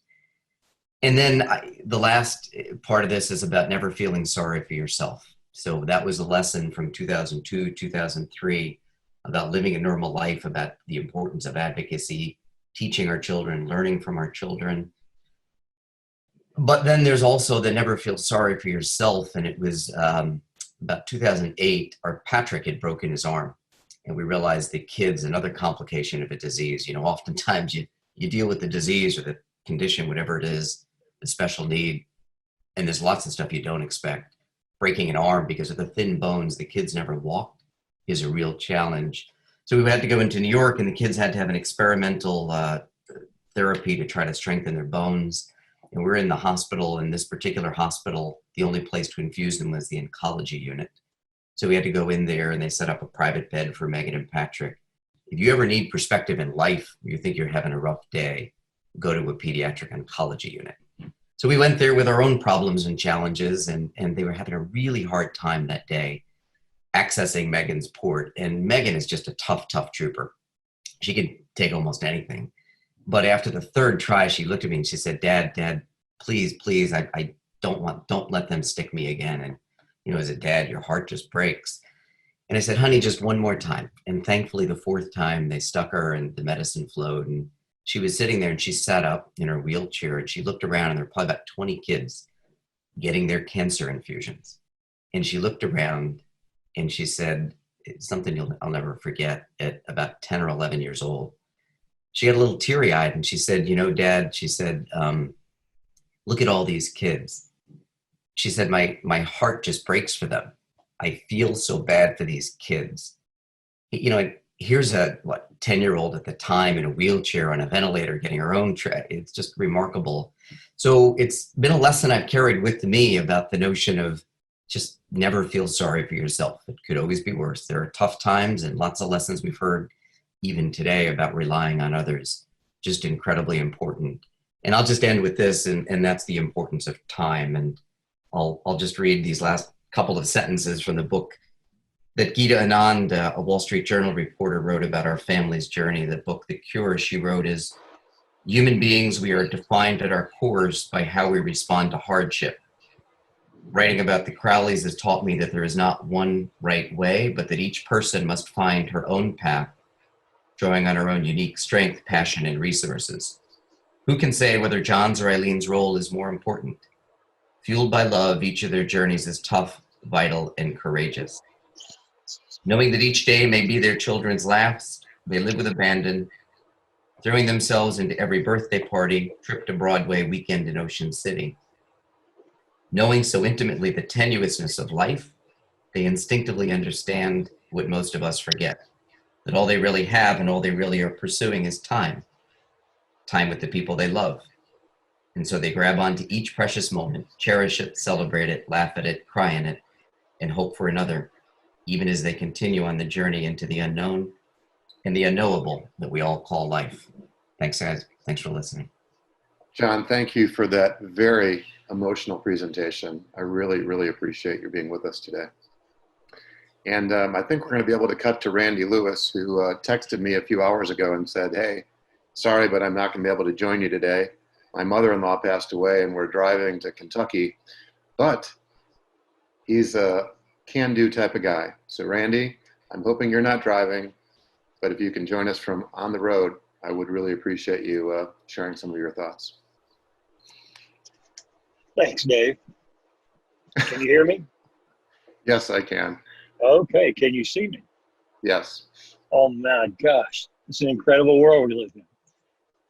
And then the last part of this is about never feeling sorry for yourself. So that was a lesson from 2002, 2003 about living a normal life, about the importance of advocacy, teaching our children, learning from our children. But then there's also the never feel sorry for yourself. And it was about 2008, our Patrick had broken his arm. And we realized that kids, another complication of a disease, oftentimes you deal with the disease or the condition, whatever it is, the special need, and there's lots of stuff you don't expect. Breaking an arm because of the thin bones, the kids never walked, is a real challenge. So we had to go into New York, and the kids had to have an experimental therapy to try to strengthen their bones. And we're in the hospital. In this particular hospital, the only place to infuse them was the oncology unit. So we had to go in there, and they set up a private bed for Megan and Patrick. If you ever need perspective in life, you think you're having a rough day, go to a pediatric oncology unit. So we went there with our own problems and challenges, and they were having a really hard time that day accessing Megan's port. And Megan is just a tough trooper. She could take almost anything. But after the third try, she looked at me and she said, Dad, please, I don't let them stick me again. And as a dad, your heart just breaks. And I said, honey, just one more time. And thankfully, the fourth time, they stuck her and the medicine flowed. And she was sitting there and she sat up in her wheelchair and she looked around, and there were probably about 20 kids getting their cancer infusions. And she looked around and she said something I'll never forget. At about 10 or 11 years old, she got a little teary-eyed and she said, Dad, she said, look at all these kids. She said, my heart just breaks for them. I feel so bad for these kids. Here's a 10-year-old at the time in a wheelchair on a ventilator getting her own tray. It's just remarkable. So it's been a lesson I've carried with me about the notion of just never feel sorry for yourself. It could always be worse. There are tough times and lots of lessons we've heard even today about relying on others. Just incredibly important. And I'll just end with this, and that's the importance of time. And I'll just read these last couple of sentences from the book that Gita Anand, a Wall Street Journal reporter, wrote about our family's journey. The book, The Cure, she wrote, is human beings, we are defined at our cores by how we respond to hardship. Writing about the Crowleys has taught me that there is not one right way, but that each person must find her own path, drawing on her own unique strength, passion, and resources. Who can say whether John's or Eileen's role is more important? Fueled by love, each of their journeys is tough, vital, and courageous. Knowing that each day may be their children's last, they live with abandon, throwing themselves into every birthday party, trip to Broadway, weekend in Ocean City. Knowing so intimately the tenuousness of life, they instinctively understand what most of us forget, that all they really have and all they really are pursuing is time with the people they love. And so they grab onto each precious moment, cherish it, celebrate it, laugh at it, cry in it, and hope for another, even as they continue on the journey into the unknown and the unknowable that we all call life. Thanks, guys. Thanks for listening. Jon, thank you for that very emotional presentation. I really, really appreciate you being with us today. And I think we're going to be able to cut to Randy Lewis, who texted me a few hours ago and said, hey, sorry, but I'm not going to be able to join you today. My mother-in-law passed away and we're driving to Kentucky, but he's a can-do type of guy. So Randy, I'm hoping you're not driving, but if you can join us from on the road, I would really appreciate you sharing some of your thoughts. Thanks, Dave. Can you hear me? Yes, I can. Okay, can you see me? Yes. Oh my gosh, it's an incredible world we live in.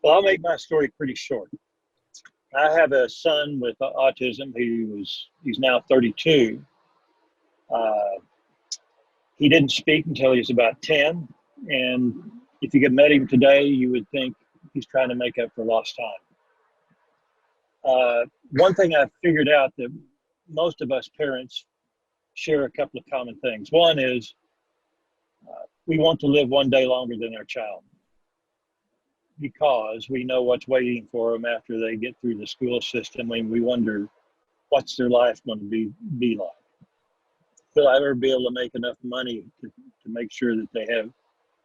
Well, I'll make my story pretty short. I have a son with autism. He's now 32. He didn't speak until he was about 10. And if you had met him today, you would think he's trying to make up for lost time. One thing I've figured out that most of us parents share a couple of common things. One is we want to live one day longer than our child because we know what's waiting for them after they get through the school system, and we wonder what's their life going to be like. Will I ever be able to make enough money to make sure that they have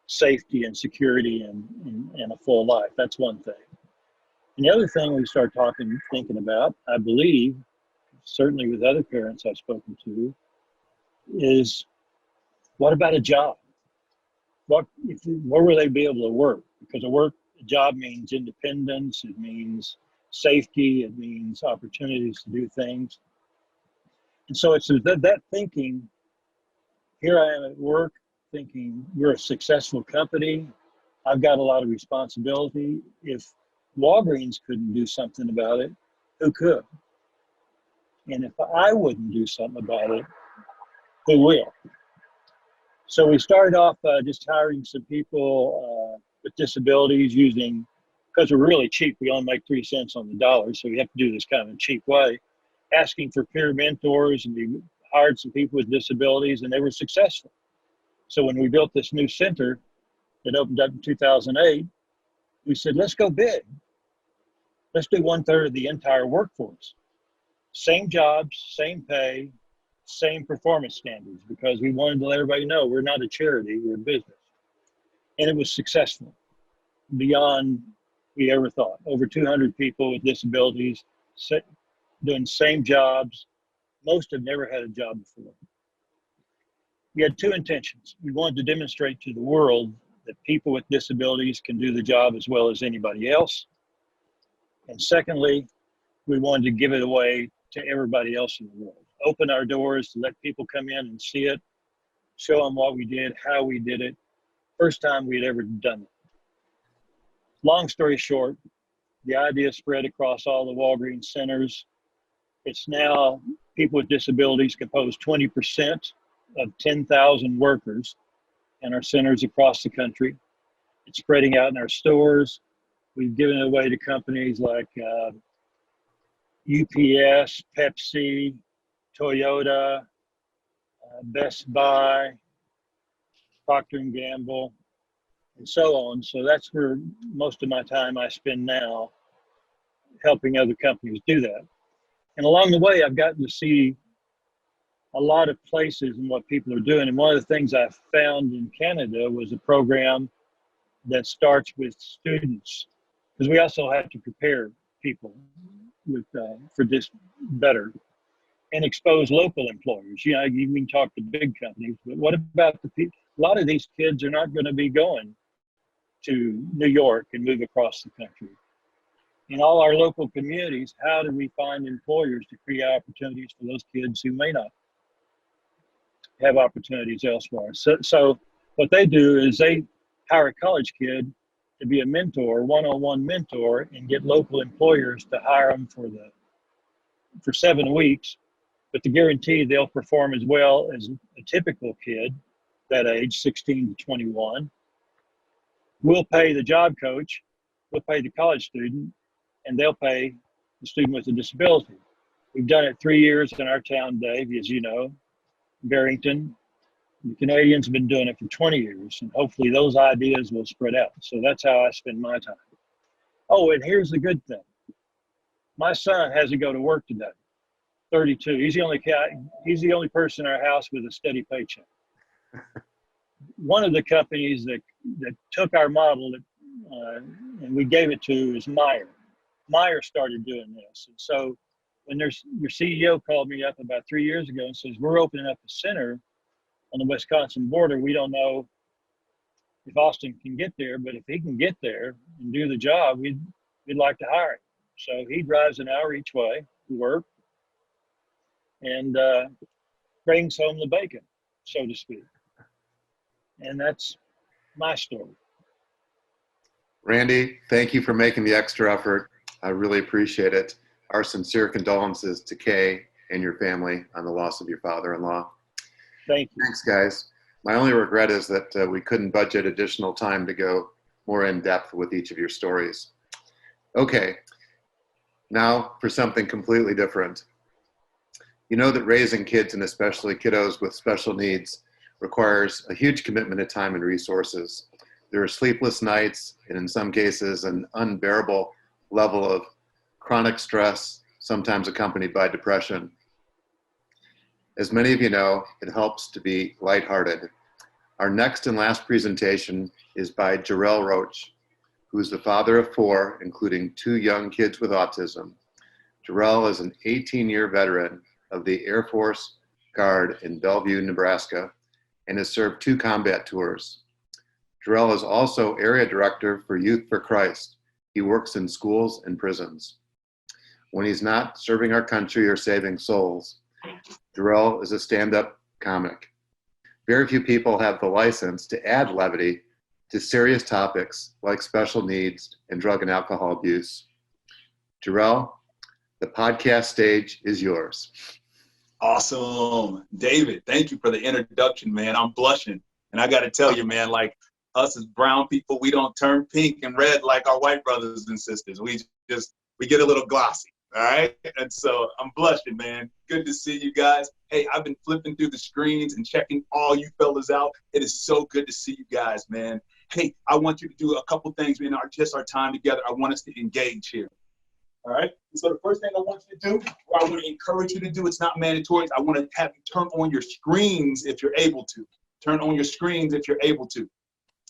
safety and security and a full life? That's one thing. And the other thing we start thinking about, I believe, certainly with other parents I've spoken to, is what about a job? Where will they be able to work? Because a job means independence, it means safety, it means opportunities to do things. And so it's that thinking, here I am at work thinking we're a successful company, I've got a lot of responsibility. If Walgreens couldn't do something about it, who could? And if I wouldn't do something about it, who will? So we started off just hiring some people with disabilities because we're really cheap, we only make 3 cents on the dollar, so we have to do this kind of a cheap way, asking for peer mentors, and we hired some people with disabilities, and they were successful. So when we built this new center that opened up in 2008, we said, let's go big. Let's do 1/3 of the entire workforce. Same jobs, same pay, same performance standards, because we wanted to let everybody know we're not a charity, we're a business. And it was successful beyond we ever thought. Over 200 people with disabilities doing same jobs. Most have never had a job before. We had two intentions. We wanted to demonstrate to the world that people with disabilities can do the job as well as anybody else. And secondly, we wanted to give it away to everybody else in the world. Open our doors to let people come in and see it, show them what we did, how we did it. First time we'd ever done it. Long story short, the idea spread across all the Walgreens centers. It's now people with disabilities compose 20% of 10,000 workers in our centers across the country. It's spreading out in our stores. We've given it away to companies like UPS, Pepsi, Toyota, Best Buy, Procter & Gamble, and so on. So that's where most of my time I spend now, helping other companies do that. And along the way, I've gotten to see a lot of places and what people are doing. And one of the things I found in Canada was a program that starts with students, because we also have to prepare people with for this better and expose local employers. You know, you can talk to big companies, but what about the people? A lot of these kids are not going to be going to New York and move across the country. In all our local communities, how do we find employers to create opportunities for those kids who may not have opportunities elsewhere? So what they do is they hire a college kid to be a mentor, one-on-one mentor, and get local employers to hire them for 7 weeks, but to guarantee they'll perform as well as a typical kid that age, 16 to 21. We'll pay the job coach, we'll pay the college student, and they'll pay the student with a disability. We've done it 3 years in our town, Dave, as you know, Barrington. The Canadians have been doing it for 20 years, and hopefully those ideas will spread out. So that's how I spend my time. Oh, and here's the good thing. My son has to go to work today, 32. He's the only person in our house with a steady paycheck. One of the companies that took our model and we gave it to is Meyer. Meyer started doing this. And so when your CEO called me up about 3 years ago and says, we're opening up a center on the Wisconsin border, we don't know if Austin can get there, but if he can get there and do the job, we'd like to hire him. So he drives an hour each way to work and brings home the bacon, so to speak. And that's my story. Randy, thank you for making the extra effort. I really appreciate it. Our sincere condolences to Kay and your family on the loss of your father-in-law. Thank you. Thanks, guys. My only regret is that we couldn't budget additional time to go more in depth with each of your stories. Okay, now for something completely different. You know that raising kids, and especially kiddos with special needs, requires a huge commitment of time and resources. There are sleepless nights, and in some cases, an unbearable level of chronic stress, sometimes accompanied by depression. As many of you know, it helps to be lighthearted. Our next and last presentation is by Jarell Roach, who is the father of 4, including 2 young kids with autism. Jarell is an 18-year veteran of the Air Force Guard in Bellevue, Nebraska, and has served 2 combat tours. Jarell is also area director for Youth for Christ. He works in schools and prisons. When he's not serving our country or saving souls, Jarell is a stand-up comic. Very few people have the license to add levity to serious topics like special needs and drug and alcohol abuse. Jarell, the podcast stage is yours. Awesome. David, thank you for the introduction, man. I'm blushing. And I got to tell you, man, like us as brown people, we don't turn pink and red like our white brothers and sisters. We get a little glossy. All right. And so I'm blushing, man. Good to see you guys. Hey, I've been flipping through the screens and checking all you fellas out. It is so good to see you guys, man. Hey, I want you to do a couple things in our time together. I want us to engage here. All right. So the first thing I want you to do, or I want to encourage you to do, it's not mandatory. I want to have you turn on your screens if you're able to. Turn on your screens if you're able to.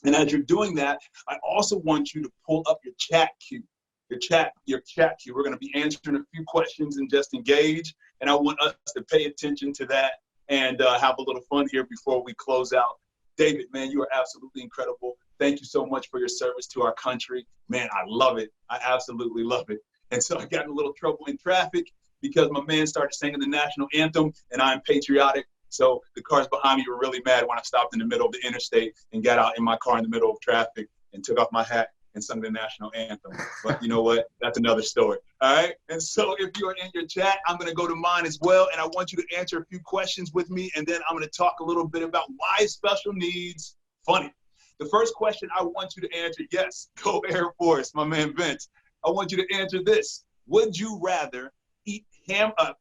And as you're doing that, I also want you to pull up your chat queue. Your chat queue. We're going to be answering a few questions and just engage. And I want us to pay attention to that and have a little fun here before we close out. David, man, you are absolutely incredible. Thank you so much for your service to our country. Man, I love it. I absolutely love it. And so I got in a little trouble in traffic because my man started singing the national anthem, and I'm patriotic. So the cars behind me were really mad when I stopped in the middle of the interstate and got out in my car in the middle of traffic and took off my hat and sung the national anthem. But you know what? That's another story. All right. And so if you are in your chat, I'm going to go to mine as well. And I want you to answer a few questions with me. And then I'm going to talk a little bit about why special needs funny. The first question I want you to answer, yes, go Air Force, my man Vince. I want you to answer this. Would you rather eat a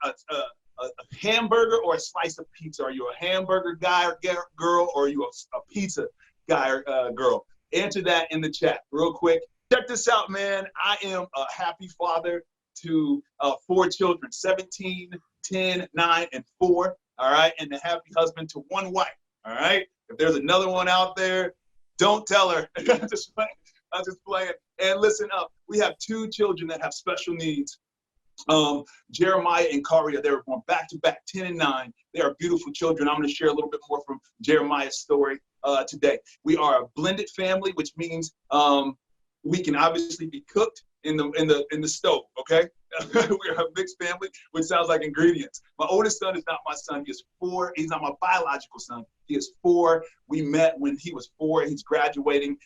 hamburger or a slice of pizza? Are you a hamburger guy or girl, or are you a pizza guy or girl? Answer that in the chat real quick. Check this out, man. I am a happy father to 4 children, 17, 10, 9, and 4. all right, and a happy husband to one wife, all right? If there's another one out there, don't tell her. I'm just playing. And listen up, we have 2 children that have special needs. Jeremiah and Karia, they were born back-to-back, 10 and 9. They are beautiful children. I'm going to share a little bit more from Jeremiah's story today. We are a blended family, which means we can obviously be cooked in the stove, okay? We're a mixed family, which sounds like ingredients. My oldest son is not my son. He is 4. He's not my biological son. He is 4. We met when he was 4. He's graduating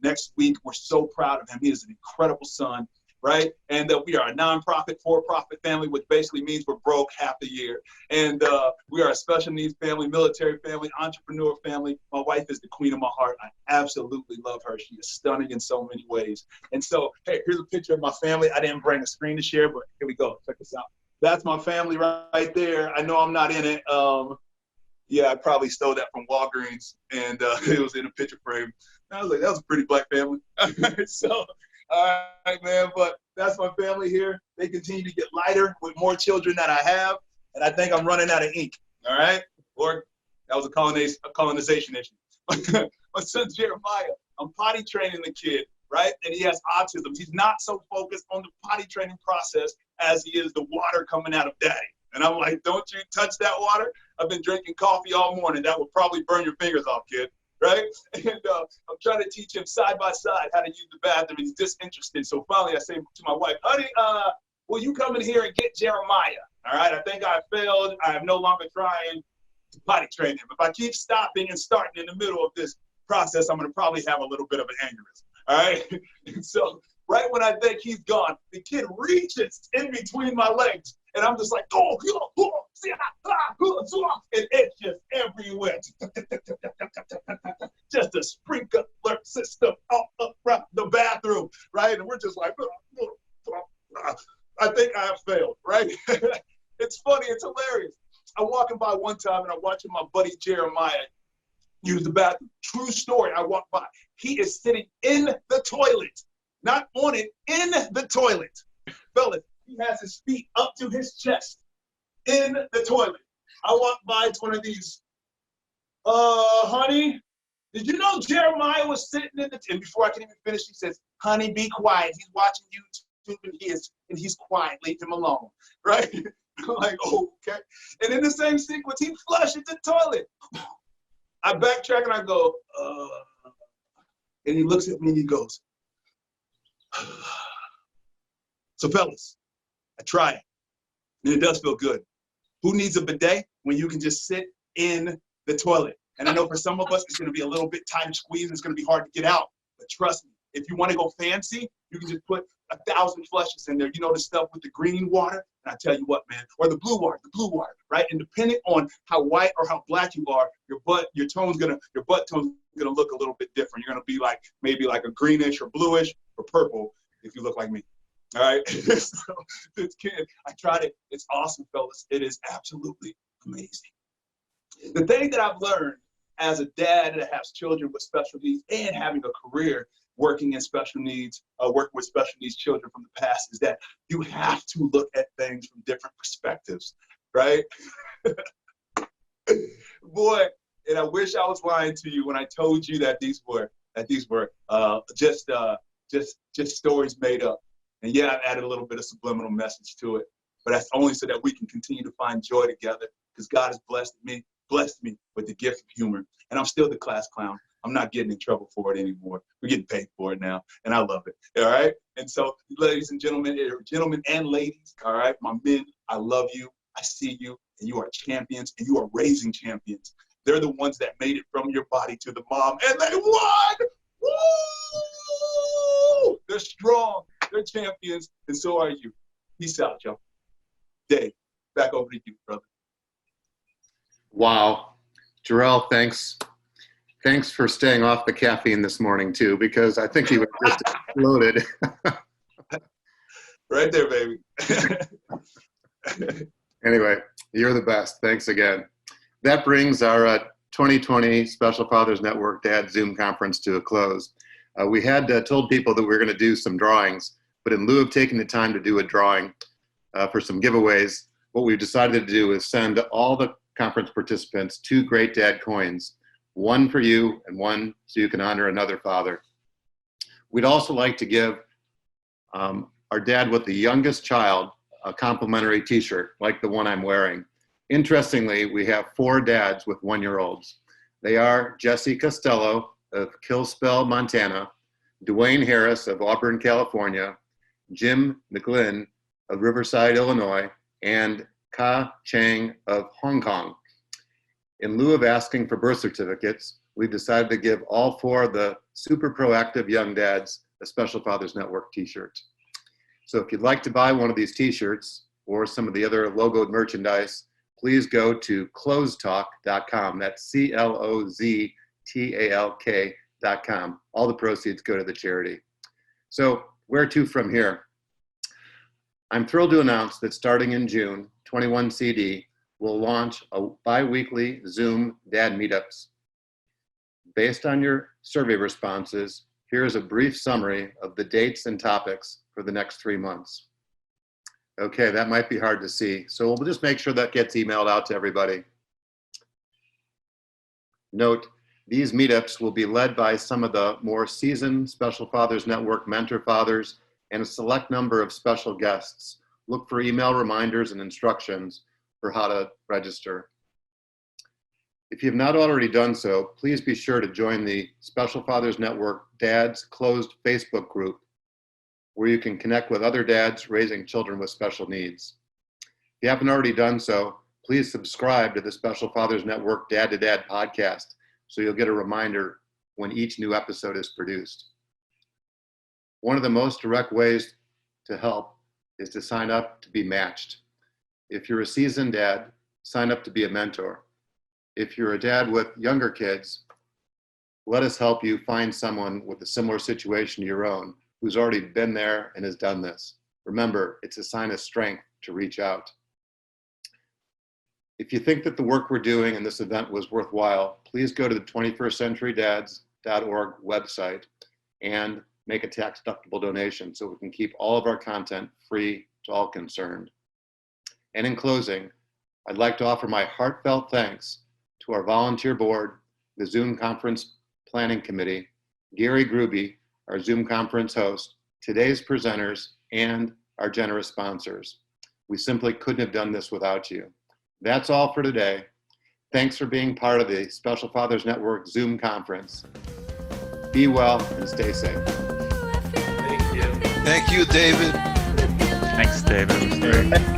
next week. We're so proud of him. He is an incredible son, right? And we are a nonprofit, for-profit family, which basically means we're broke half the year. And we are a special needs family, military family, entrepreneur family. My wife is the queen of my heart. I absolutely love her. She is stunning in so many ways. And so, hey, here's a picture of my family. I didn't bring a screen to share, but here we go. Check this out. That's my family right there. I know I'm not in it. Yeah, I probably stole that from Walgreens, and it was in a picture frame. I was like, that was a pretty black family. So, all right, man, but that's my family here. They continue to get lighter with more children that I have, and I think I'm running out of ink, all right? Or that was a colonization issue. My son Jeremiah, I'm potty training the kid, right? And he has autism. He's not so focused on the potty training process as he is the water coming out of daddy. And I'm like, don't you touch that water? I've been drinking coffee all morning. That will probably burn your fingers off, kid. Right? And I'm trying to teach him side by side how to use the bathroom. He's disinterested. So finally I say to my wife, honey, will you come in here and get Jeremiah? All right, I think I failed. I am no longer trying to potty train him. If I keep stopping and starting in the middle of this process, I'm going to probably have a little bit of an aneurysm. All right? And so right when I think he's gone, the kid reaches in between my legs. And I'm just like, and it's just everywhere. Just a sprinkler system all around the bathroom, right? And we're just like, I think I have failed, right? It's funny, it's hilarious. I'm walking by one time and I'm watching my buddy Jeremiah use the bathroom. True story, I walked by. He is sitting in the toilet, not on it, in the toilet. Fellas, he has his feet up to his chest in the toilet. I walked by, it's one of these, honey, did you know Jeremiah was sitting in the, and before I can even finish, he says, honey, be quiet. He's watching YouTube and he's quiet, leave him alone, right? I'm like, oh, okay. And in the same sequence, he flushes the toilet. I backtrack and I go, and he looks at me and he goes, so fellas, I try it, and it does feel good. Who needs a bidet when you can just sit in the toilet? And I know for some of us, it's going to be a little bit tighter squeeze, and it's going to be hard to get out. But trust me, if you want to go fancy, you can just put 1,000 flushes in there. You know, the stuff with the green water? And I tell you what, man, or the blue water, right? And depending on how white or how black you are, your butt tone's gonna look a little bit different. You're gonna be like, maybe like a greenish or bluish or purple if you look like me. All right, so this kid, I tried it. It's awesome, fellas. It is absolutely amazing. The thing that I've learned as a dad that has children with special needs and having a career working in special needs, working with special needs children from the past is that you have to look at things from different perspectives, right? Boy, and I wish I was lying to you when I told you that these were just stories made up. And yeah, I've added a little bit of subliminal message to it, but that's only so that we can continue to find joy together, because God has blessed me with the gift of humor. And I'm still the class clown. I'm not getting in trouble for it anymore. We're getting paid for it now, and I love it, all right? And so, ladies and gentlemen and ladies, all right, my men, I love you, I see you, and you are champions, and you are raising champions. They're the ones that made it from your body to the mom, and they won! Woo! They're strong. They're champions, and so are you. Peace out, y'all. Dave, back over to you, brother. Wow. Jarell, thanks for staying off the caffeine this morning, too, because I think he was just exploded. Right there, baby. Anyway, you're the best. Thanks again. That brings our 2020 Special Fathers Network Dad Zoom conference to a close. We had told people that we were going to do some drawings, but in lieu of taking the time to do a drawing for some giveaways, what we've decided to do is send all the conference participants 2 Great Dad coins, one for you and one so you can honor another father. We'd also like to give our dad with the youngest child a complimentary t-shirt like the one I'm wearing. Interestingly, we have 4 dads with 1-year-olds. They are Jesse Costello of Killspell, Montana, Dwayne Harris of Auburn, California, Jim McGlynn of Riverside, Illinois, and Ka Chang of Hong Kong. In lieu of asking for birth certificates, we decided to give all 4 of the super proactive young dads a Special Fathers Network t-shirt. So if you'd like to buy one of these t-shirts or some of the other logoed merchandise, please go to closetalk.com. That's CLOZTALK.com. All the proceeds go to the charity. So where to from here? I'm thrilled to announce that starting in June, 21CD will launch a bi-weekly Zoom dad meetups. Based on your survey responses, here's a brief summary of the dates and topics for the next 3 months. Okay, that might be hard to see, so we'll just make sure that gets emailed out to everybody. Note, these meetups will be led by some of the more seasoned Special Fathers Network mentor fathers and a select number of special guests. Look for email reminders and instructions for how to register. If you have not already done so, please be sure to join the Special Fathers Network Dads Closed Facebook group, where you can connect with other dads raising children with special needs. If you haven't already done so, please subscribe to the Special Fathers Network Dad to Dad podcast so you'll get a reminder when each new episode is produced. One of the most direct ways to help is to sign up to be matched. If you're a seasoned dad, sign up to be a mentor. If you're a dad with younger kids, let us help you find someone with a similar situation to your own who's already been there and has done this. Remember, it's a sign of strength to reach out. If you think that the work we're doing in this event was worthwhile, please go to the 21stCenturyDads.org website and make a tax-deductible donation so we can keep all of our content free to all concerned. And in closing, I'd like to offer my heartfelt thanks to our volunteer board, the Zoom Conference Planning Committee, Gary Gruby, our Zoom conference host, today's presenters, and our generous sponsors. We simply couldn't have done this without you. That's all for today. Thanks for being part of the Special Fathers Network Zoom conference. Be well and stay safe. Thank you. Thank you, David. Thanks, David. It was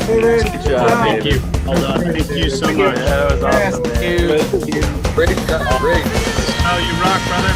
great. Good job, Thank you. Well done. Thank you so much. That was awesome. Thank you. Great job. Great. Oh, you rock, brother.